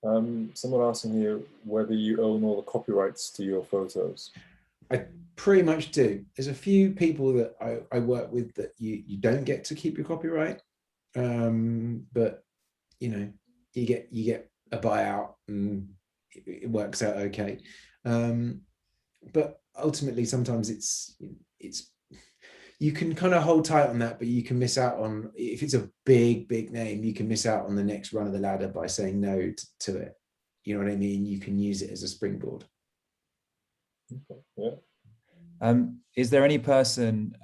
Speaker 1: Someone asking here whether you own all the copyrights to your photos.
Speaker 2: I pretty much do. There's a few people that I work with that you don't get to keep your copyright, but you get a buyout and it works out okay. But ultimately, sometimes it's you can kind of hold tight on that, but you can miss out on, if it's a big name, you can miss out on the next run of the ladder by saying no to it. You know what I mean? You can use it as a springboard.
Speaker 1: Okay. Yeah.
Speaker 3: Is there any person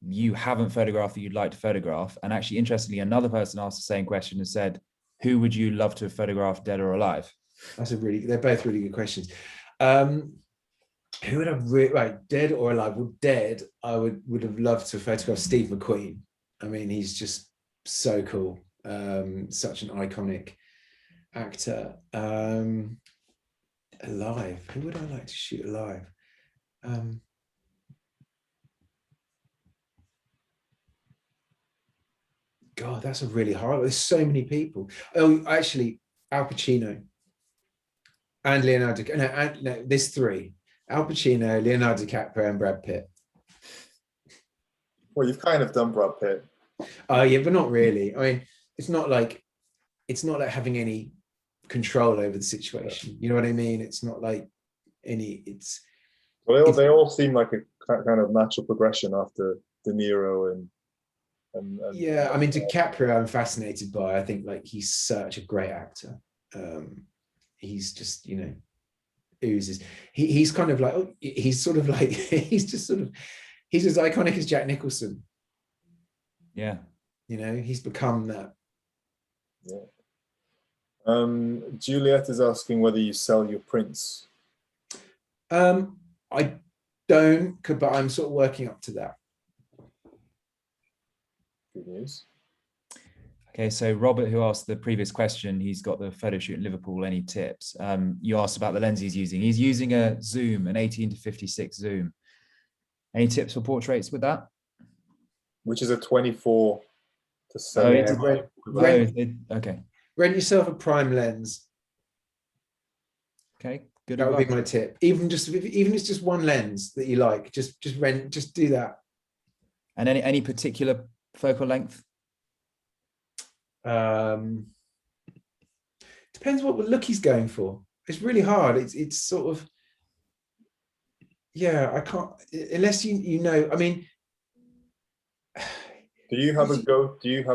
Speaker 3: you haven't photographed that you'd like to photograph? And actually, interestingly, another person asked the same question and said, who would you love to photograph, dead or alive?
Speaker 2: They're both really good questions. Who would have dead or alive? Well, dead, I would have loved to photograph Steve McQueen. I mean, he's just so cool. Such an iconic actor. Alive, who would I like to shoot alive? God, that's a really hard. There's so many people. Oh, actually, Al Pacino and Leonardo. No, there's three: Al Pacino, Leonardo DiCaprio, and Brad Pitt.
Speaker 1: Well, you've kind of done Brad Pitt.
Speaker 2: Oh, yeah, but not really. I mean, it's not like having any control over the situation. You know what I mean? It's not like it's.
Speaker 1: Well, they all seem like a kind of natural progression after De Niro and
Speaker 2: yeah, I mean, DiCaprio I'm fascinated by. I think like he's such a great actor. He's just oozes. He's kind of like he's sort of like he's as iconic as Jack Nicholson.
Speaker 3: Yeah,
Speaker 2: he's become that.
Speaker 1: Yeah. Juliet is asking whether you sell your prints.
Speaker 2: I don't, but I'm sort of working up to that.
Speaker 1: Good news.
Speaker 3: Okay, so Robert, who asked the previous question, he's got the photo shoot in Liverpool. Any tips? You asked about the lens he's using. He's using a zoom, an 18-56 zoom. Any tips for portraits with that?
Speaker 1: Which is a 24 to 7.
Speaker 3: Okay.
Speaker 2: Rent yourself a prime lens.
Speaker 3: Okay, good.
Speaker 2: That would be my tip. Even if it's just one lens that you like, just do that.
Speaker 3: And any particular focal length?
Speaker 2: Depends what look he's going for. It's really hard. It's sort of, yeah, I can't, unless I mean,
Speaker 1: do you have a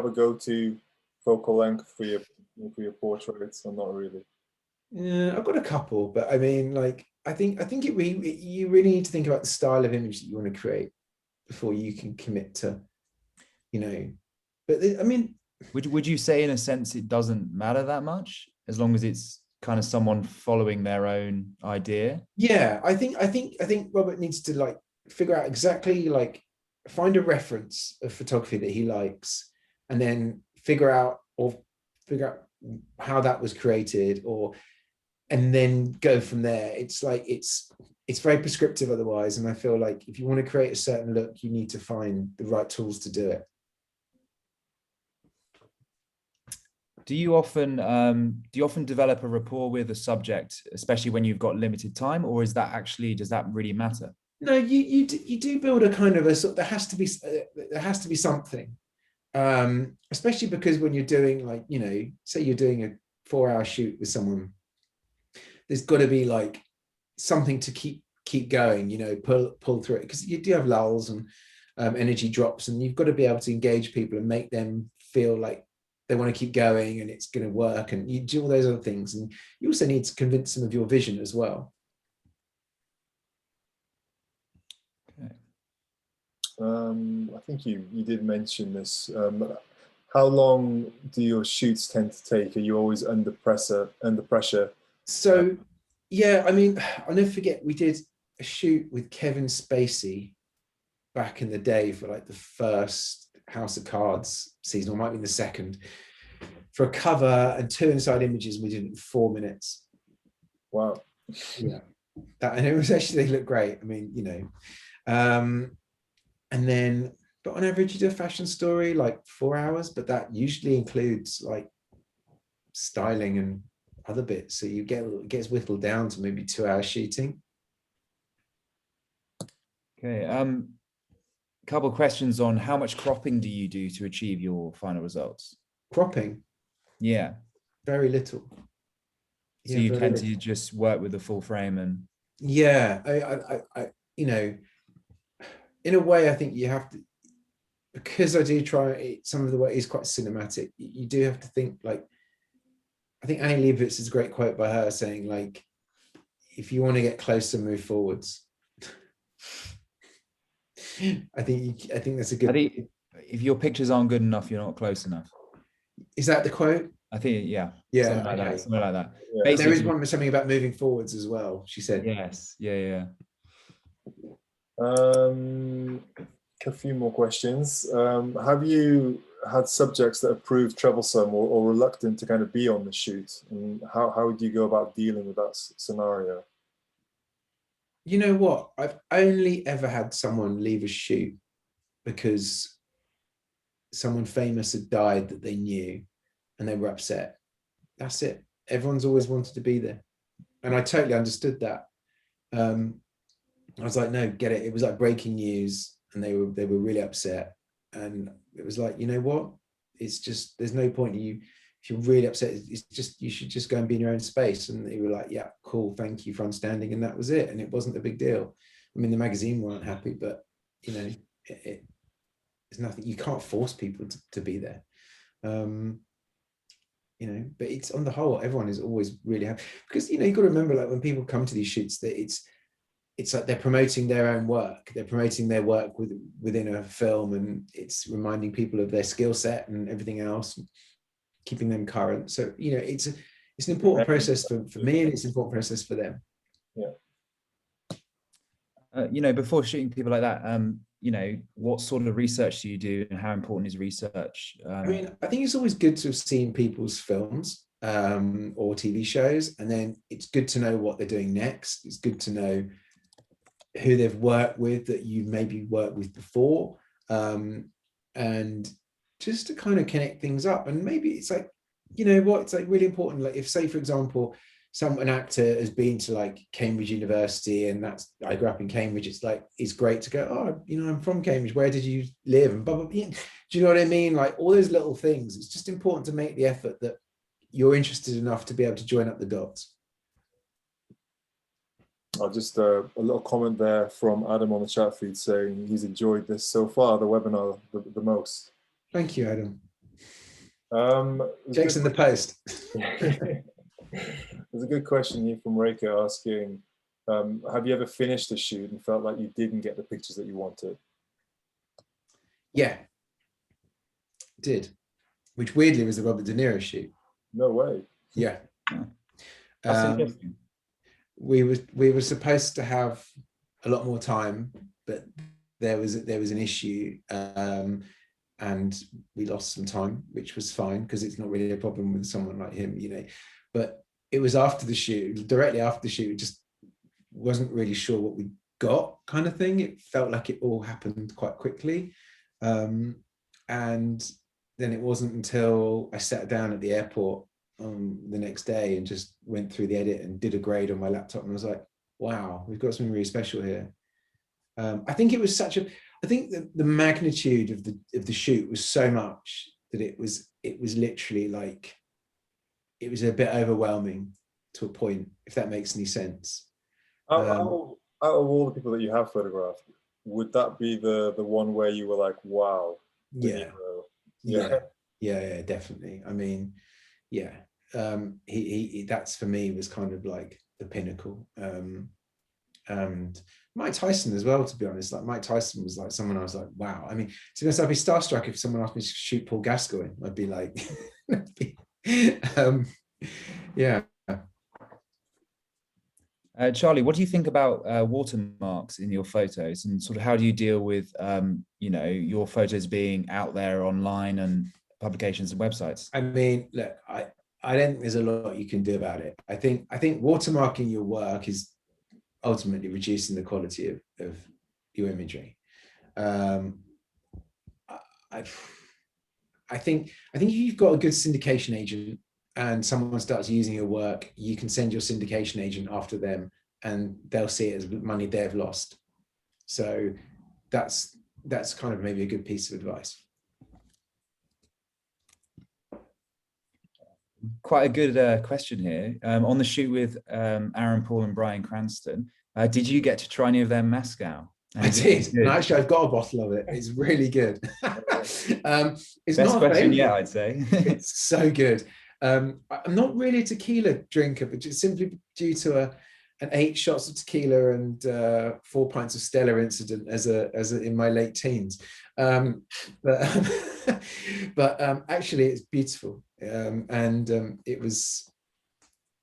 Speaker 1: go-to focal length for your portraits, or not really?
Speaker 2: Yeah, I've got a couple, but I mean, like, I think you really need to think about the style of image that you want to create before you can commit to, But I mean,
Speaker 3: would you say in a sense it doesn't matter that much as long as it's kind of someone following their own idea?
Speaker 2: yeah, I think Robert needs to like figure out exactly, like, find a reference of photography that he likes, and then figure out how that was created, or and then go from there. It's like it's very prescriptive otherwise, and I feel like if you want to create a certain look, you need to find the right tools to do it.
Speaker 3: Do you often develop a rapport with a subject, especially when you've got limited time, or is that actually, does that really matter?
Speaker 2: No, you do build a kind of a sort. There has to be something, especially because when you're doing, like, you know, say you're doing a 4-hour shoot with someone, there's got to be like something to keep going, you know, pull through it, because you do have lulls and energy drops, and you've got to be able to engage people and make them feel like they want to keep going and it's going to work, and you do all those other things, and you also need to convince them of your vision as well.
Speaker 3: Okay.
Speaker 1: I think you did mention this. How long do your shoots tend to take? Are you always under pressure?
Speaker 2: So yeah, I mean, I'll never forget, we did a shoot with Kevin Spacey back in the day for like the first House of Cards season, or might be the second, for a cover and 2 inside images. We did it in 4 minutes.
Speaker 1: Wow.
Speaker 2: Yeah, that, and it was actually, they look great. I mean, you know, and then, but on average, you do a fashion story like 4 hours, but that usually includes like styling and other bits. So it gets whittled down to maybe 2 hours shooting.
Speaker 3: Okay. Couple of questions on how much cropping do you do to achieve your final results?
Speaker 2: Cropping?
Speaker 3: Yeah.
Speaker 2: Very little.
Speaker 3: So you tend to just work with the full frame and.
Speaker 2: Yeah, I you know, in a way, I think you have to, because I do try, some of the work is quite cinematic. You do have to think, like, I think Annie Leibovitz is a great quote by her saying, like, if you want to get closer, move forwards. I think that's a good.
Speaker 3: I think if your pictures aren't good enough, you're not close enough.
Speaker 2: Is that the quote?
Speaker 3: I think, yeah.
Speaker 2: Yeah,
Speaker 3: something like
Speaker 2: okay.
Speaker 3: that. Something like that.
Speaker 1: Yeah.
Speaker 2: There is one something about moving forwards as well, she said.
Speaker 3: Yes. Yeah.
Speaker 1: A few more questions. Have you had subjects that have proved troublesome or reluctant to kind of be on the shoot? And how would you go about dealing with that scenario?
Speaker 2: You know what? I've only ever had someone leave a shoot because someone famous had died that they knew and they were upset. That's it. Everyone's always wanted to be there. And I totally understood that. I was like, no, get it. It was like breaking news, and they were really upset. And it was like, you know what? It's just, there's no point in you, if you're really upset, it's just, you should just go and be in your own space. And they were like, yeah, cool, thank you for understanding. And that was it. And it wasn't a big deal. I mean, the magazine weren't happy, but you know, it's nothing, you can't force people to be there. You know, but it's, on the whole, everyone is always really happy, because, you know, you've got to remember, like, when people come to these shoots, that it's like they're promoting their own work. They're promoting their work within a film, and it's reminding people of their skill set and everything else, keeping them current. So, you know, it's an important process for me, and it's an important process for them.
Speaker 1: Yeah.
Speaker 3: You know, before shooting people like that, you know, what sort of research do you do, and how important is research?
Speaker 2: I mean, I think it's always good to have seen people's films or TV shows, and then it's good to know what they're doing next. It's good to know who they've worked with that you've maybe worked with before, and just to kind of connect things up. And maybe it's like, you know what, it's like really important, like if, say, for example, an actor has been to like Cambridge University, and I grew up in Cambridge, it's like, it's great to go, oh, you know, I'm from Cambridge, where did you live, and blah, blah, blah. Do you know what I mean? Like all those little things. It's just important to make the effort that you're interested enough to be able to join up the dots.
Speaker 1: Just a little comment there from Adam on the chat feed saying he's enjoyed this so far, the webinar, the most.
Speaker 2: Thank you, Adam.
Speaker 1: Jake's
Speaker 2: in the post.
Speaker 1: There's a good question here from Reika asking, have you ever finished a shoot and felt like you didn't get the pictures that you wanted?
Speaker 2: Yeah, did, which weirdly was the Robert De Niro shoot.
Speaker 1: No way.
Speaker 2: Yeah.
Speaker 3: That's interesting.
Speaker 2: We were supposed to have a lot more time, but there was an issue, and we lost some time, which was fine because it's not really a problem with someone like him, you know. But it was after the shoot, directly after the shoot, just wasn't really sure what we got, kind of thing. It felt like it all happened quite quickly, and then it wasn't until I sat down at the airport the next day and just went through the edit and did a grade on my laptop, and I was like, wow, we've got something really special here. I think it was such a, I think the magnitude of the shoot was so much that it was literally like, it was a bit overwhelming to a point, if that makes any sense.
Speaker 1: Out of all the people that you have photographed, would that be the one where you were like, wow?
Speaker 2: Yeah, definitely. I mean, yeah, he that's for me was kind of like the pinnacle. And Mike Tyson as well, to be honest. Like Mike Tyson was like someone I was like, wow. I mean, to be honest, I'd be starstruck if someone asked me to shoot Paul Gascoigne. I'd be like, yeah.
Speaker 3: Charlie, what do you think about watermarks in your photos, and sort of how do you deal with you know, your photos being out there online and publications and websites?
Speaker 2: I mean, look, I don't think there's a lot you can do about it. I think watermarking your work is ultimately reducing the quality of your imagery. I think if you've got a good syndication agent and someone starts using your work, you can send your syndication agent after them and they'll see it as money they've lost. So that's kind of maybe a good piece of advice.
Speaker 3: Quite a good question here. On the shoot with Aaron Paul and Bryan Cranston, did you get to try any of their mezcal?
Speaker 2: I did. And actually, I've got a bottle of it. It's really good. It's
Speaker 3: best
Speaker 2: not
Speaker 3: question yet, I'd say.
Speaker 2: It's so good. I'm not really a tequila drinker, but just simply due to an 8 shots of tequila and 4 pints of Stella incident as in my late teens. But actually, it's beautiful. It was,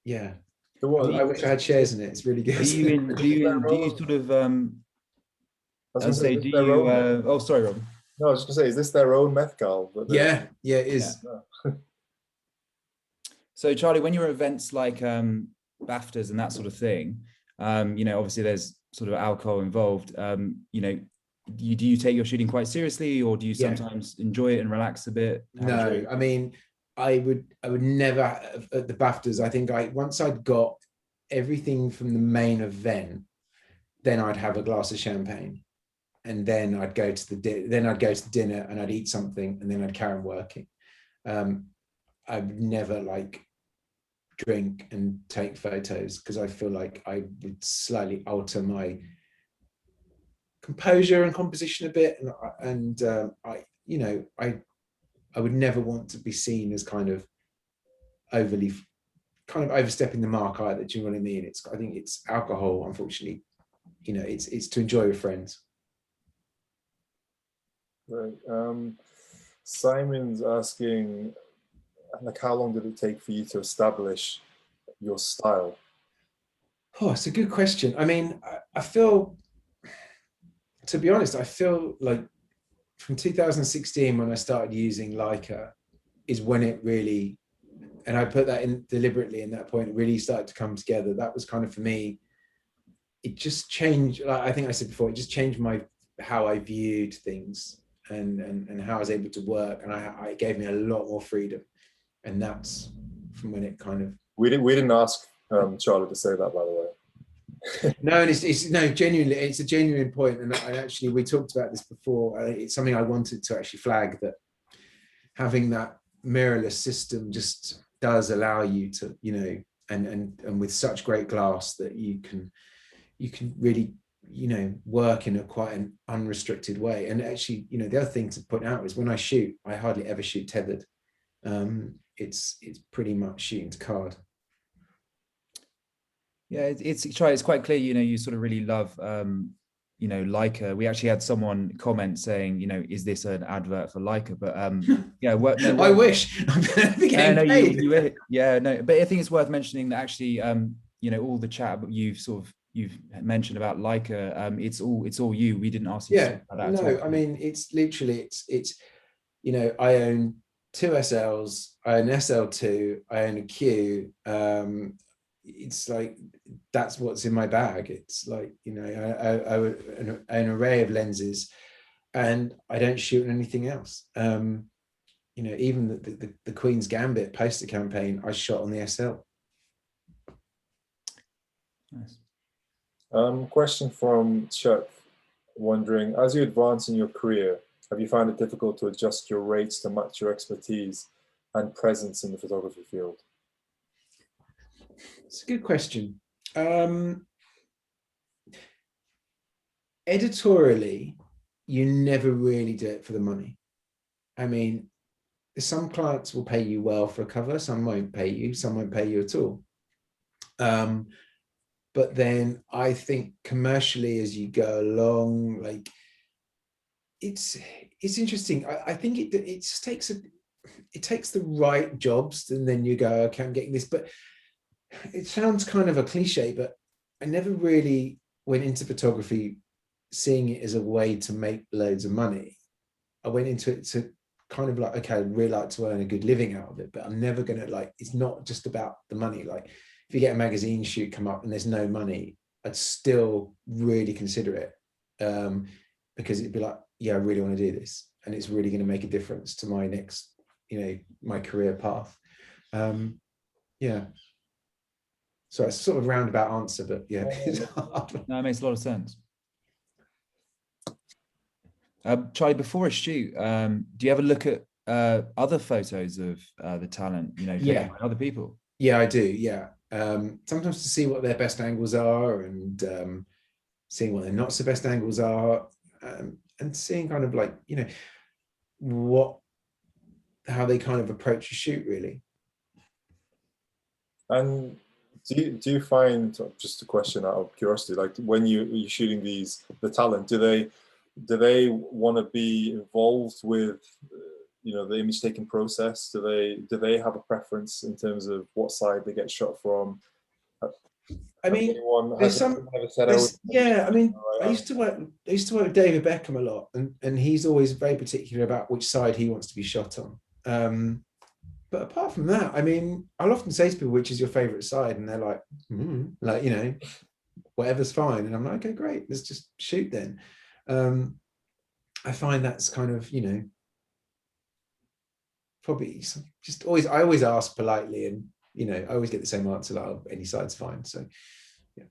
Speaker 2: yeah. I wish I had shares in it. It's really good.
Speaker 3: Do you sort of
Speaker 1: I was say,
Speaker 3: do you oh, sorry, Robin.
Speaker 1: No, I was just gonna say, is this their own mezcal?
Speaker 2: Yeah, it is.
Speaker 1: Yeah.
Speaker 3: So Charlie, when you're at events like BAFTAs and that sort of thing, you know, obviously there's sort of alcohol involved. You know, do you take your shooting quite seriously, or do you sometimes enjoy it and relax a bit?
Speaker 2: No, I mean, I would never at the BAFTAs. I think once I'd got everything from the main event, then I'd have a glass of champagne, and then I'd go to dinner and I'd eat something, and then I'd carry on working. I would never like drink and take photos because I feel like I would slightly alter my composure and composition a bit, and I would never want to be seen as kind of overstepping the mark either. Do you know what I mean? I think it's alcohol, unfortunately, you know, it's to enjoy with friends.
Speaker 1: Right. Simon's asking, like, how long did it take for you to establish your style?
Speaker 2: Oh, it's a good question. I mean, I feel, to be honest, I feel like from 2016, when I started using Leica, is when it really, and I put that in deliberately in that point, it really started to come together. That was kind of, for me, it just changed. Like I think I said before, it just changed how I viewed things and how I was able to work. And it gave me a lot more freedom. And that's from when it kind of.
Speaker 1: We didn't ask Charlie to say that, by the way.
Speaker 2: No, and it's no, genuinely, it's a genuine point. And actually, we talked about this before. It's something I wanted to actually flag, that having that mirrorless system just does allow you to, you know, and with such great glass that you can really, you know, work in quite an unrestricted way. And actually, you know, the other thing to point out is when I shoot, I hardly ever shoot tethered. It's pretty much shooting to card.
Speaker 3: Yeah, it's quite clear, you know, you sort of really love you know, Leica. We actually had someone comment saying, you know, is this an advert for Leica? But yeah,
Speaker 2: I wish. I'm getting paid.
Speaker 3: Yeah, no, but I think it's worth mentioning that actually, you know, all the chat you've mentioned about Leica, it's all you. We didn't ask you to talk about that.
Speaker 2: No, I mean, it's literally it's you know, I own two SLs, I own an SL2, I own a Q. It's like, that's what's in my bag. It's like, you know, I an array of lenses, and I don't shoot on anything else. You know, even the Queen's Gambit poster campaign, I shot on the SL.
Speaker 3: Nice.
Speaker 1: Question from Chuck, wondering, as you advance in your career, have you found it difficult to adjust your rates to match your expertise and presence in the photography field?
Speaker 2: It's a good question. Editorially, you never really do it for the money. I mean, some clients will pay you well for a cover, some won't pay you, some won't pay you at all. But then I think commercially, as you go along, like, it's interesting. I think it just takes the right jobs, and then you go, okay, I'm getting this. But it sounds kind of a cliche, but I never really went into photography seeing it as a way to make loads of money. I went into it to kind of like, okay, I'd really like to earn a good living out of it, but I'm never gonna, like, it's not just about the money. Like, if you get a magazine shoot come up and there's no money, I'd still really consider it, because it'd be like, yeah, I really want to do this, and it's really going to make a difference to my next, you know, my career path. Yeah. So it's sort of a roundabout answer, but yeah, it's hard.
Speaker 3: No, it makes a lot of sense. Charlie, before a shoot, do you ever look at other photos of the talent, you know, taken by other people?
Speaker 2: Yeah, I do. Yeah. Sometimes to see what their best angles are, and seeing what their not so best angles are, and seeing kind of like, you know, how they kind of approach a shoot, really.
Speaker 1: And do you find, just a question out of curiosity, like when you're shooting the talent, do they want to be involved with, you know, the image taking process? Do they have a preference in terms of what side they get shot from?
Speaker 2: I mean, yeah. I mean, I used to work with David Beckham a lot, and he's always very particular about which side he wants to be shot on. But apart from that, I mean, I'll often say to people, which is your favorite side? And they're like, like, you know, whatever's fine. And I'm like, okay, great, let's just shoot then. I find that's kind of, you know, probably just always, I always ask politely, and, you know, I always get the same answer, like, oh, any side's fine. So, yeah.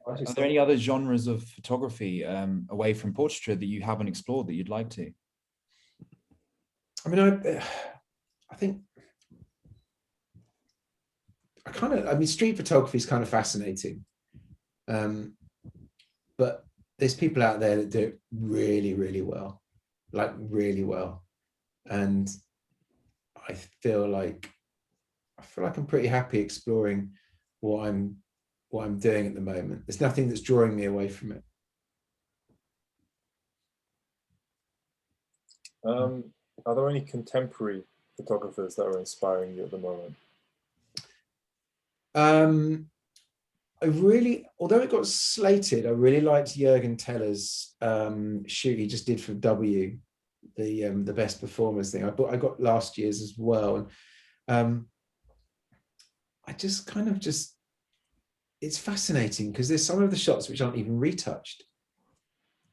Speaker 3: Are there any other genres of photography away from portraiture that you haven't explored that you'd like to?
Speaker 2: I mean, I think I mean, street photography is kind of fascinating. But there's people out there that do it really, really well, like really well. And I feel like I'm pretty happy exploring what I'm doing at the moment. There's nothing that's drawing me away from it.
Speaker 1: Are there any contemporary photographers that are inspiring you at the moment?
Speaker 2: Although it got slated, I really liked Jürgen Teller's shoot he just did for W, the best performers thing. I got last year's as well, and I just kind of it's fascinating because there's some of the shots which aren't even retouched,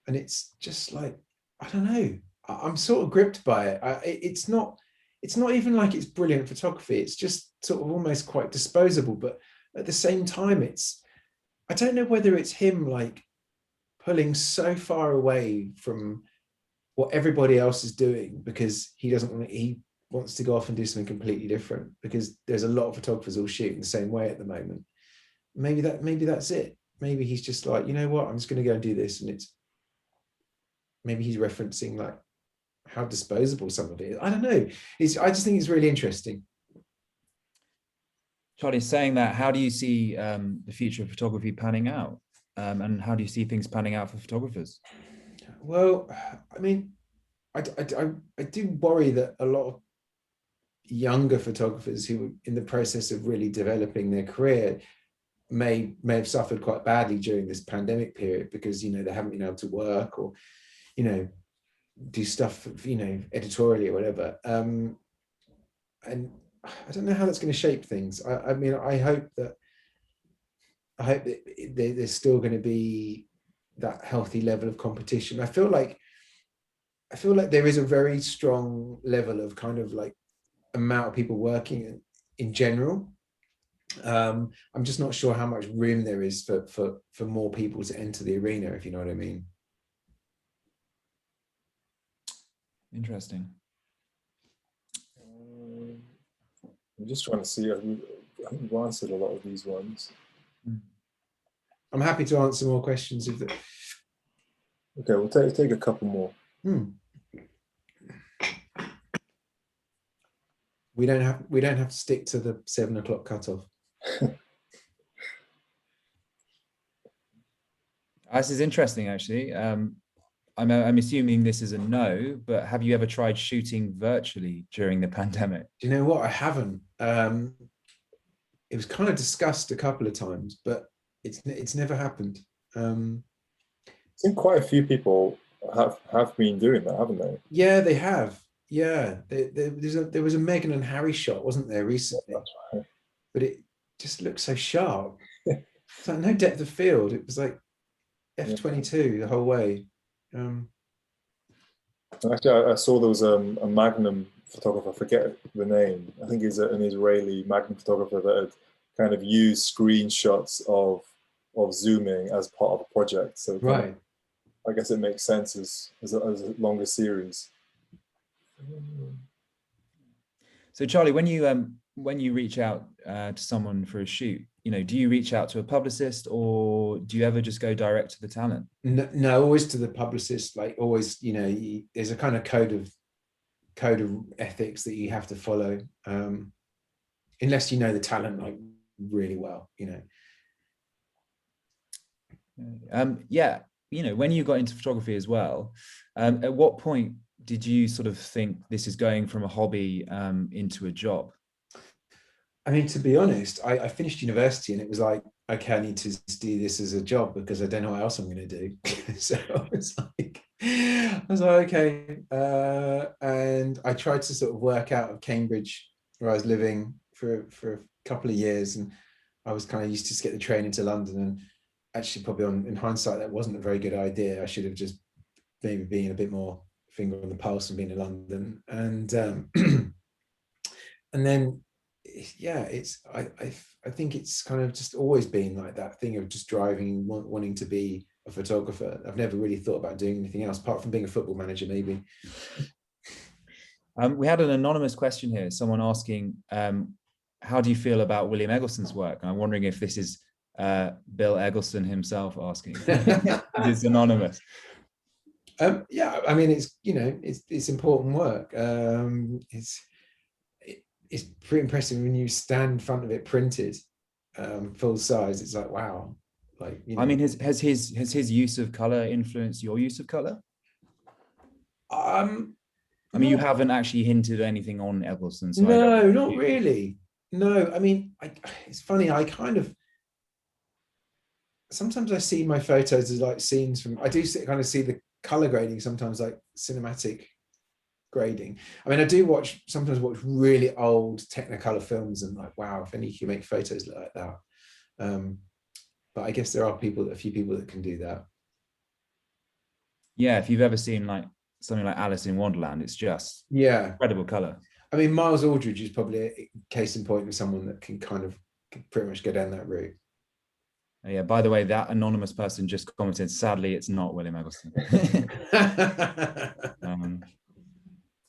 Speaker 2: and it's just like, I don't know, I'm sort of gripped by it. It's not even like it's brilliant photography. It's just sort of almost quite disposable, but at the same time, I don't know whether it's him like pulling so far away from what everybody else is doing because he wants to go off and do something completely different, because there's a lot of photographers all shooting the same way at the moment. Maybe that's it. Maybe he's just like, you know what, I'm just going to go and do this. And maybe he's referencing like how disposable some of it is. I don't know. I just think it's really interesting.
Speaker 3: Charlie, saying that, how do you see the future of photography panning out? And how do you see things panning out for photographers?
Speaker 2: Well, I mean, I do worry that a lot of younger photographers who are in the process of really developing their career may have suffered quite badly during this pandemic period, because, you know, they haven't been able to work or, you know, do stuff, you know, editorially or whatever. And I don't know how that's going to shape things. I mean, I hope that there's still going to be that healthy level of competition. I feel like there is a very strong level of kind of like amount of people working in general. I'm just not sure how much room there is for more people to enter the arena, if you know what I mean.
Speaker 3: Interesting.
Speaker 1: I'm just trying to see. I think we've answered a lot of these ones.
Speaker 2: I'm happy to answer more questions if the...
Speaker 1: Okay, we'll take a couple more.
Speaker 2: We don't have to stick to the 7 o'clock cutoff.
Speaker 3: This is interesting, actually. I'm assuming this is a no, but have you ever tried shooting virtually during the pandemic?
Speaker 2: Do you know what? I haven't. It was kind of discussed a couple of times, but it's never happened.
Speaker 1: I think quite a few people have been doing that, haven't they?
Speaker 2: Yeah, they have. Yeah, there was a Meghan and Harry shot, wasn't there, recently?
Speaker 1: That's right.
Speaker 2: But it just looked so sharp. It's like no depth of field. It was like f22 the whole way.
Speaker 1: Actually, I saw there was a Magnum photographer, I forget the name. I think he's an Israeli Magnum photographer that had kind of used screenshots of zooming as part of a project. So
Speaker 2: right.
Speaker 1: I guess it makes sense as a longer series.
Speaker 3: So Charlie, when you reach out to someone for a shoot, you know, do you reach out to a publicist or do you ever just go direct to the talent?
Speaker 2: No, always to the publicist. Like always, you know, there's a kind of code of ethics that you have to follow, unless you know the talent like really well, you know.
Speaker 3: Yeah, you know, when you got into photography as well, at what point did you sort of think this is going from a hobby into a job?
Speaker 2: I mean, to be honest, I finished university and it was like, okay, I need to do this as a job because I don't know what else I'm going to do. So I was like, okay. And I tried to sort of work out of Cambridge, where I was living for a couple of years. And I was kind of used to just get the train into London. And actually, probably in hindsight, that wasn't a very good idea. I should have just maybe been a bit more finger on the pulse and been in London. And and then, yeah, I think it's kind of just always been like that thing of just driving, wanting to be a photographer. I've never really thought about doing anything else apart from being a football manager, maybe.
Speaker 3: We had an anonymous question here, someone asking, how do you feel about William Eggleston's work? And I'm wondering if this is Bill Eggleston himself asking. It's anonymous.
Speaker 2: Yeah, I mean, it's, you know, it's important work. It's pretty impressive when you stand in front of it printed, full size. It's like, wow. Like, you know.
Speaker 3: I mean, has his use of color influenced your use of color? I mean, you haven't actually hinted anything on Eggleston. So
Speaker 2: no, not really. No, I mean, it's funny. I kind of, sometimes I see my photos as like scenes from, I do kind of see the color grading sometimes like cinematic grading. I mean, I do sometimes watch really old Technicolor films and like, wow, if only you can make photos look like that. But I guess there are a few people that can do that.
Speaker 3: Yeah, if you've ever seen like something like Alice in Wonderland, it's just incredible color. I
Speaker 2: mean, Miles Aldridge is probably a case in point of someone that can kind of pretty much go down that route.
Speaker 3: Yeah, by the way, that anonymous person just commented, sadly, it's not William Eggleston.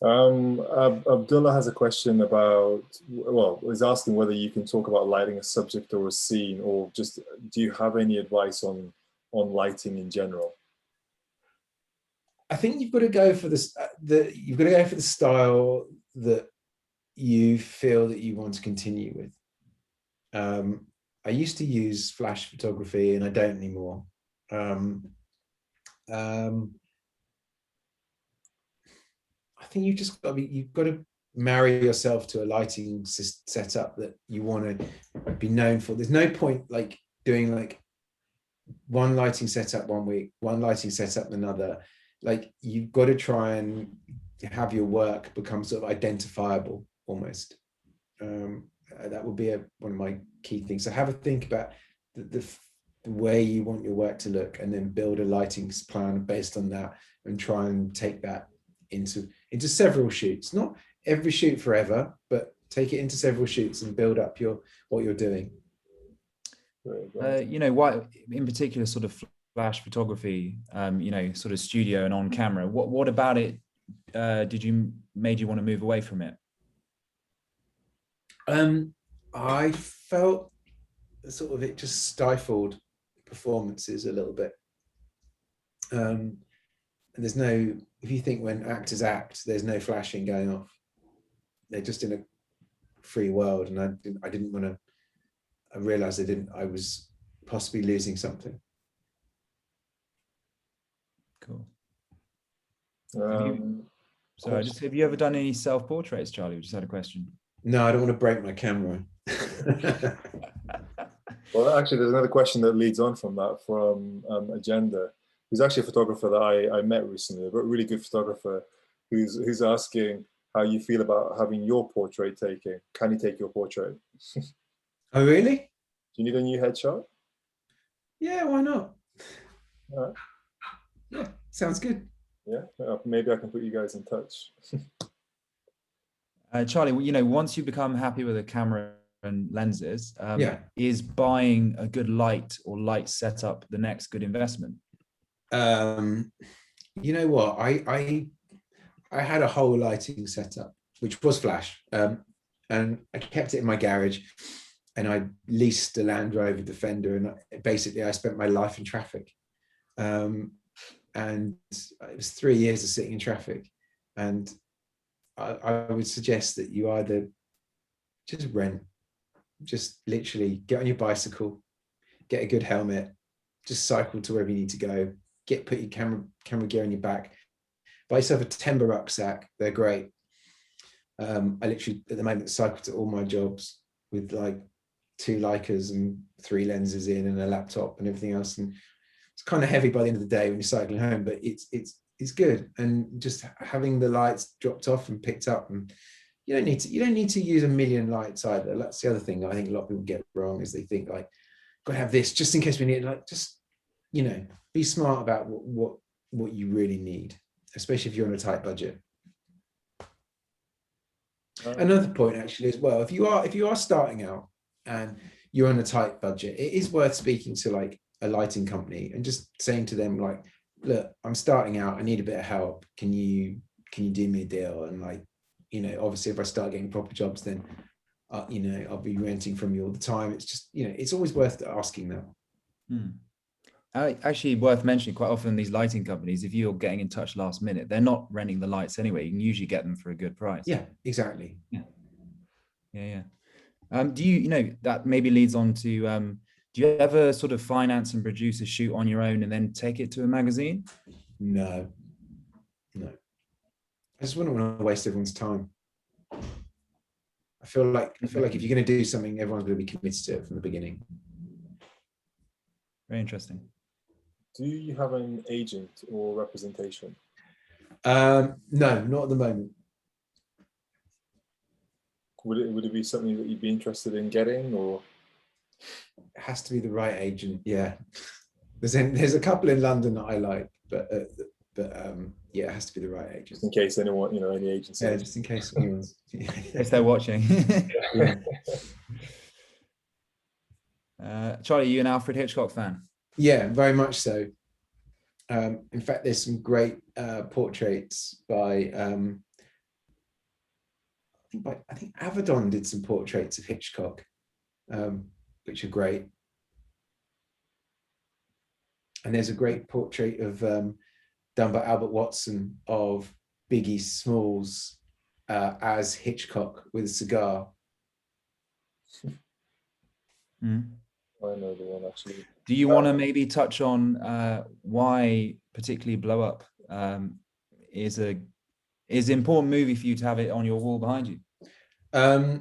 Speaker 1: Abdullah has a question about, well, he's asking whether you can talk about lighting a subject or a scene, or just, do you have any advice on lighting in general?
Speaker 2: I think you've got to go for this. You've got to go for the style that you feel that you want to continue with. I used to use flash photography and I don't anymore. I think you've got to marry yourself to a lighting setup that you want to be known for. There's no point like doing like one lighting setup one week, one lighting setup another. Like you've got to try and have your work become sort of identifiable almost. That would be one of my key things. So have a think about the way you want your work to look, and then build a lighting plan based on that, and try and take that into several shoots. Not every shoot forever, but take it into several shoots and build up what you're doing.
Speaker 3: You know, why in particular sort of flash photography, you know, sort of studio and on camera, what about it made you want to move away from it?
Speaker 2: I felt sort of it just stifled performances a little bit. And there's no, if you think when actors act, there's no flashing going off. They're just in a free world, and I didn't want to. I realized I was possibly losing something.
Speaker 3: Cool. Have you ever done any self-portraits, Charlie? We just had a question.
Speaker 2: No, I don't want to break my camera.
Speaker 1: Well, actually, there's another question that leads on from that, from Agenda, who's actually a photographer that I met recently, a really good photographer, who's asking how you feel about having your portrait taken. Can you take your portrait?
Speaker 2: Oh, really?
Speaker 1: Do you need a new headshot?
Speaker 2: Yeah, why not?
Speaker 1: All right.
Speaker 2: Yeah, sounds good.
Speaker 1: Yeah, maybe I can put you guys in touch.
Speaker 3: Charlie, you know, once you become happy with a camera and lenses, is buying a good light or light setup the next good investment?
Speaker 2: You know what? I had a whole lighting setup, which was flash, and I kept it in my garage, and I leased a Land Rover Defender, and basically I spent my life in traffic. And it was 3 years of sitting in traffic, and I would suggest that you either just rent, just literally get on your bicycle, get a good helmet, just cycle to wherever you need to go, put your camera gear on your back, buy yourself a timber rucksack. They're great. I literally at the moment cycle to all my jobs with like 2 Leicas and 3 lenses in and a laptop and everything else, and it's kind of heavy by the end of the day when you're cycling home, but it's good. And just having the lights dropped off and picked up, and you don't need to use a million lights either. That's the other thing that I think a lot of people get wrong, is they think like, gotta have this just in case we need it. Like, just, you know, be smart about what you really need, especially if you're on a tight budget. Another point actually as well, if you are starting out and you're on a tight budget, it is worth speaking to like a lighting company and just saying to them like, look, I'm starting out, I need a bit of help, can you do me a deal? And like, you know, obviously if I start getting proper jobs, then you know, I'll be renting from you all the time. It's just, you know, it's always worth asking that.
Speaker 3: Actually, worth mentioning, quite often these lighting companies, if you're getting in touch last minute, they're not renting the lights anyway. You can usually get them for a good price.
Speaker 2: Yeah, exactly.
Speaker 3: Yeah. Do you know, that maybe leads on to, do you ever sort of finance and produce a shoot on your own and then take it to a magazine?
Speaker 2: No. I just wouldn't want to waste everyone's time. I feel like if you're going to do something, everyone's going to be committed to it from the beginning.
Speaker 3: Very interesting.
Speaker 1: Do you have an agent or representation?
Speaker 2: No, not at the moment.
Speaker 1: Would it be something that you'd be interested in getting, or?
Speaker 2: It has to be the right agent. Yeah, there's a couple in London that I like, but yeah, it has to be the right agent.
Speaker 1: Just in case anyone, you know, any agency.
Speaker 2: Yeah, just in case anyone's.
Speaker 3: If they're watching.
Speaker 2: Yeah.
Speaker 3: Charlie, are you an Alfred Hitchcock fan?
Speaker 2: Yeah, very much so. In fact, there's some great portraits by. I think Avedon did some portraits of Hitchcock, which are great. And there's a great portrait of done by Albert Watson of Biggie Smalls as Hitchcock with a cigar.
Speaker 3: Mm.
Speaker 1: I know the one actually.
Speaker 3: Do you want to maybe touch on why particularly Blow Up is an important movie for you to have it on your wall behind you?
Speaker 2: Do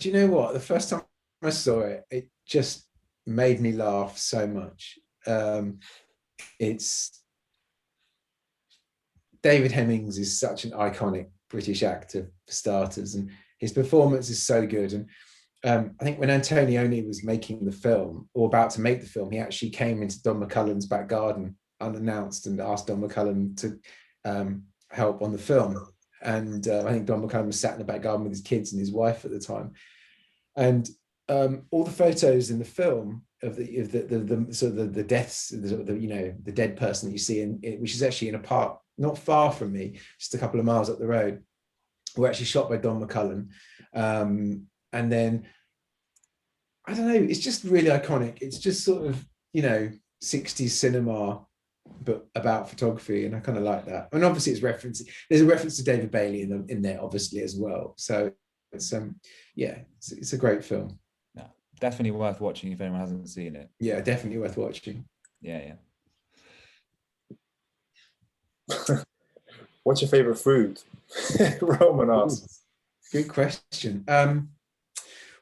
Speaker 2: you know what? The first time I saw it, it just made me laugh so much. It's David Hemmings is such an iconic British actor for starters, and his performance is so good. And I think when Antonioni was making the film, or about to make the film, he actually came into Don McCullum's back garden unannounced and asked Don McCullum to help on the film. And I think Don McCullum was sat in the back garden with his kids and his wife at the time. And all the photos in the film of the sort of the deaths, the dead person that you see in it, which is actually in a park not far from me, just a couple of miles up the road, were actually shot by Don McCullum. And then, I don't know, it's just really iconic. It's just sort of, 60s cinema, but about photography. And I kind of like that. And obviously there's a reference to David Bailey in there, obviously, as well. So it's, it's a great film.
Speaker 3: No, definitely worth watching if anyone hasn't seen it.
Speaker 2: Yeah, definitely worth watching.
Speaker 3: Yeah.
Speaker 1: What's your favorite food? Roman asks.
Speaker 2: Good question.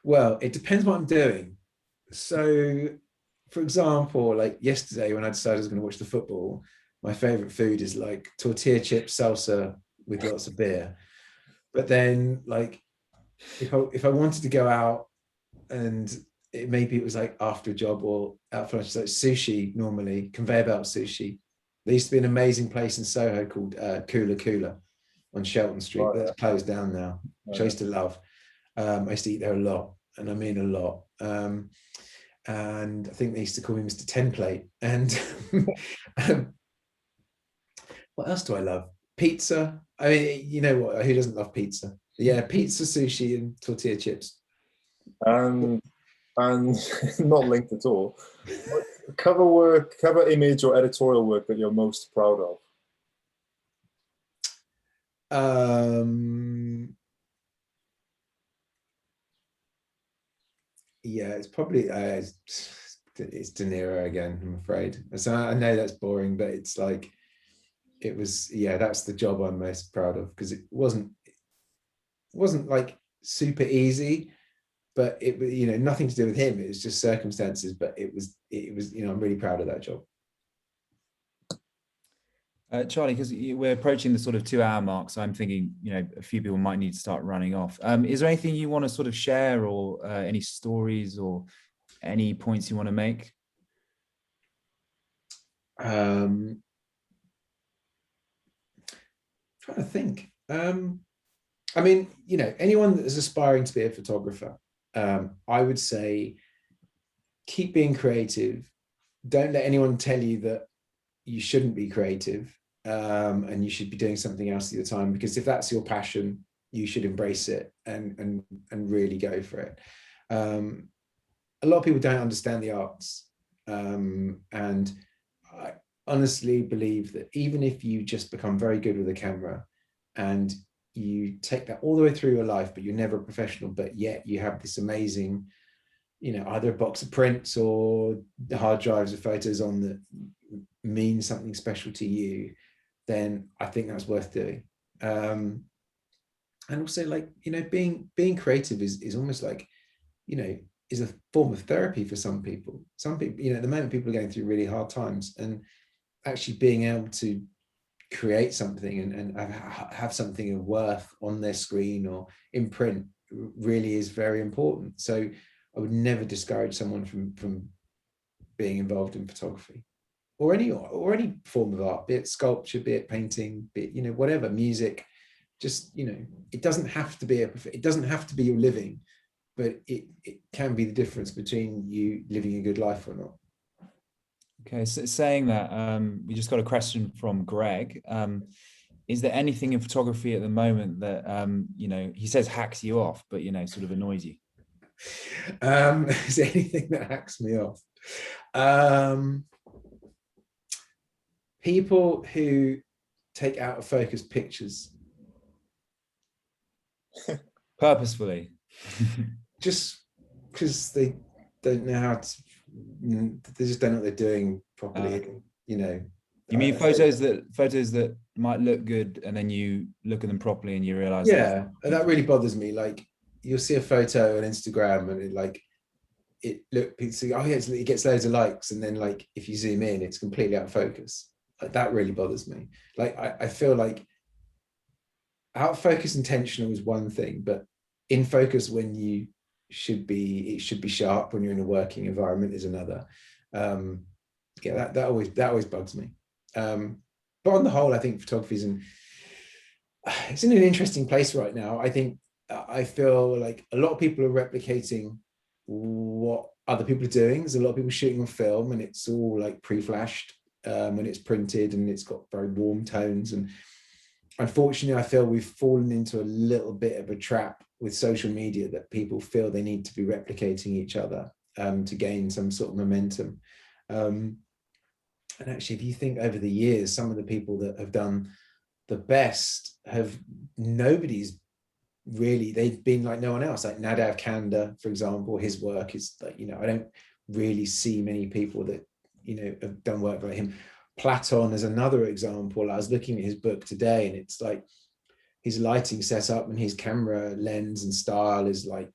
Speaker 2: Well, it depends what I'm doing. So, for example, like yesterday when I decided I was going to watch the football, my favorite food is like tortilla chips, salsa with lots of beer. But then, like, if I wanted to go out and maybe it was like after a job or out for lunch, like sushi, normally conveyor belt sushi. There used to be an amazing place in Soho called Kula Kula on Shelton Street, but it's closed down now, which I used to love. I used to eat there a lot, and I mean a lot. And I think they used to call me Mr. Template. And what else do I love? Pizza. I mean, you know what? Who doesn't love pizza? Yeah, pizza, sushi, and tortilla chips.
Speaker 1: And not linked at all. Cover work, cover image, or editorial work that you're most proud of?
Speaker 2: Yeah, it's probably it's De Niro again, I'm afraid. So I know that's boring, but it's like that's the job I'm most proud of, because it wasn't like super easy, but it was nothing to do with him. It was just circumstances, but it was I'm really proud of that job.
Speaker 3: Charlie, because we're approaching the sort of 2-hour mark, so I'm thinking, a few people might need to start running off. Is there anything you want to sort of share, or any stories or any points you want to make?
Speaker 2: Trying to think. I mean, anyone that is aspiring to be a photographer, I would say keep being creative. Don't let anyone tell you that you shouldn't be creative, and you should be doing something else at your time, because if that's your passion, you should embrace it and really go for it. A lot of people don't understand the arts, and I honestly believe that even if you just become very good with a camera and you take that all the way through your life, but you're never a professional, but yet you have this amazing, either a box of prints or the hard drives of photos on that mean something special to you, then I think that's worth doing. And also, like, being creative is almost like, is a form of therapy for some people. Some people, at the moment, people are going through really hard times, and actually being able to create something and have something of worth on their screen or in print really is very important. So I would never discourage someone from being involved in photography or any form of art, be it sculpture, be it painting, be it, whatever, music. Just, it doesn't have to be your living, but it can be the difference between you living a good life or not.
Speaker 3: Okay, so saying that, we just got a question from Greg. Is there anything in photography at the moment that, he says hacks you off, but, sort of annoys you?
Speaker 2: Is there anything that hacks me off? People who take out of focus pictures.
Speaker 3: Purposefully.
Speaker 2: Just because they don't know how to, they just don't know what they're doing properly. You know,
Speaker 3: you mean photos that might look good and then you look at them properly and you realize
Speaker 2: and that really bothers me. Like, you'll see a photo on Instagram and it gets loads of likes, and then like if you zoom in, it's completely out of focus. Like, that really bothers me. Like, I feel like out of focus intentional is one thing, but in focus when it should be sharp when you're in a working environment is another. That always bugs me. But on the whole, I think photography it's in an interesting place right now. I feel like a lot of people are replicating what other people are doing. There's a lot of people shooting on film, and it's all like pre-flashed, and it's printed, and it's got very warm tones. And unfortunately, I feel we've fallen into a little bit of a trap with social media, that people feel they need to be replicating each other to gain some sort of momentum. And actually, if you think over the years, some of the people that have done the best they've been like no one else. Like Nadav Kanda, for example, his work is like, I don't really see many people that, have done work like him. Platon is another example. I was looking at his book today, and it's like his lighting setup and his camera lens and style is like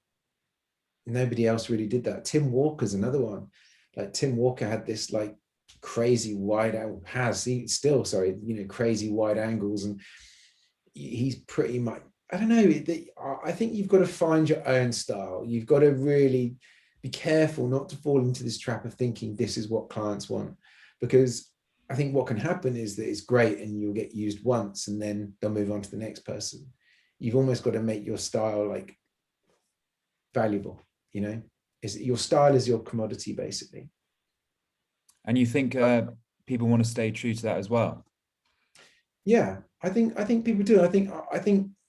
Speaker 2: nobody else really did that. Tim Walker's another one. Like, Tim Walker had this like crazy wide crazy wide angles, and he's pretty much, I don't know, I think you've got to find your own style. You've got to really be careful not to fall into this trap of thinking this is what clients want, because I think what can happen is that it's great and you'll get used once and then they'll move on to the next person. You've almost got to make your style like valuable, your style is your commodity basically.
Speaker 3: And you think people want to stay true to that as well?
Speaker 2: Yeah, I think people do. I think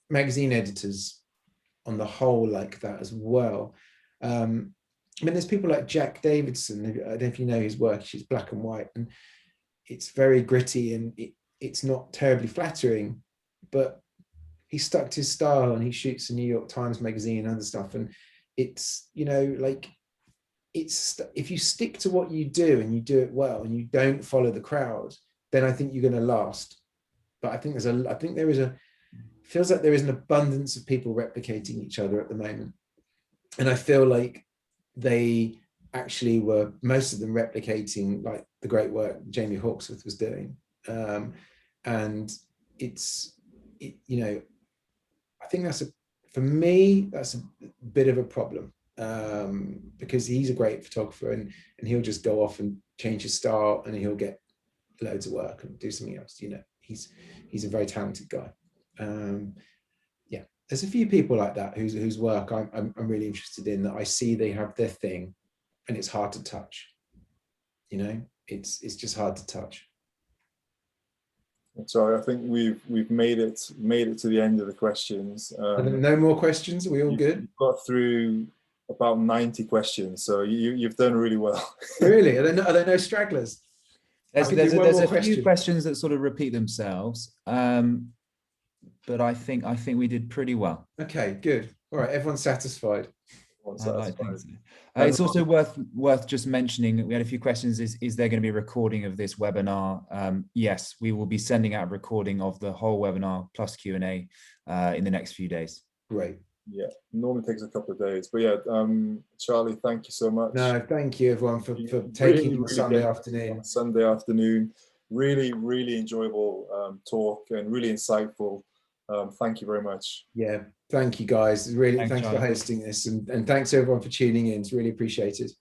Speaker 2: magazine editors on the whole like that as well. There's people like Jack Davidson. I don't know if you know his work. She's black and white, and it's very gritty, and it's not terribly flattering, but he stuck to his style, and he shoots a New York Times magazine and other stuff. And it's, if you stick to what you do and you do it well and you don't follow the crowd, then I think you're going to last. But I think feels like there is an abundance of people replicating each other at the moment. And I feel like they actually were, most of them replicating like the great work Jamie Hawksworth was doing. And I think for me, that's a bit of a problem, because he's a great photographer, and he'll just go off and change his style, and he'll get loads of work and do something else. He's a very talented guy. There's a few people like that whose work I'm really interested in, that I see they have their thing, and it's hard to touch. It's just hard to touch.
Speaker 1: So I think we've made it to the end of the questions.
Speaker 2: No more questions? Are we all good?
Speaker 1: You've got through about 90 questions, so you've done really well.
Speaker 2: Really? Are there no stragglers?
Speaker 3: There's a few questions that sort of repeat themselves, but I think we did pretty well.
Speaker 2: Okay, good. All right, everyone's satisfied.
Speaker 3: It's also worth just mentioning, we had a few questions. Is there going to be a recording of this webinar? Yes, we will be sending out a recording of the whole webinar plus Q&A in the next few days.
Speaker 2: Great.
Speaker 1: Yeah, normally takes a couple of days, but yeah, Charlie, thank you so much.
Speaker 2: No, thank you everyone for taking
Speaker 1: really
Speaker 2: Sunday afternoon.
Speaker 1: Sunday afternoon, really enjoyable talk, and really insightful. Thank you very much.
Speaker 2: Yeah, thank you guys. Really, thanks
Speaker 3: Charlie.
Speaker 2: for hosting this, and thanks everyone for tuning in. It's really appreciated.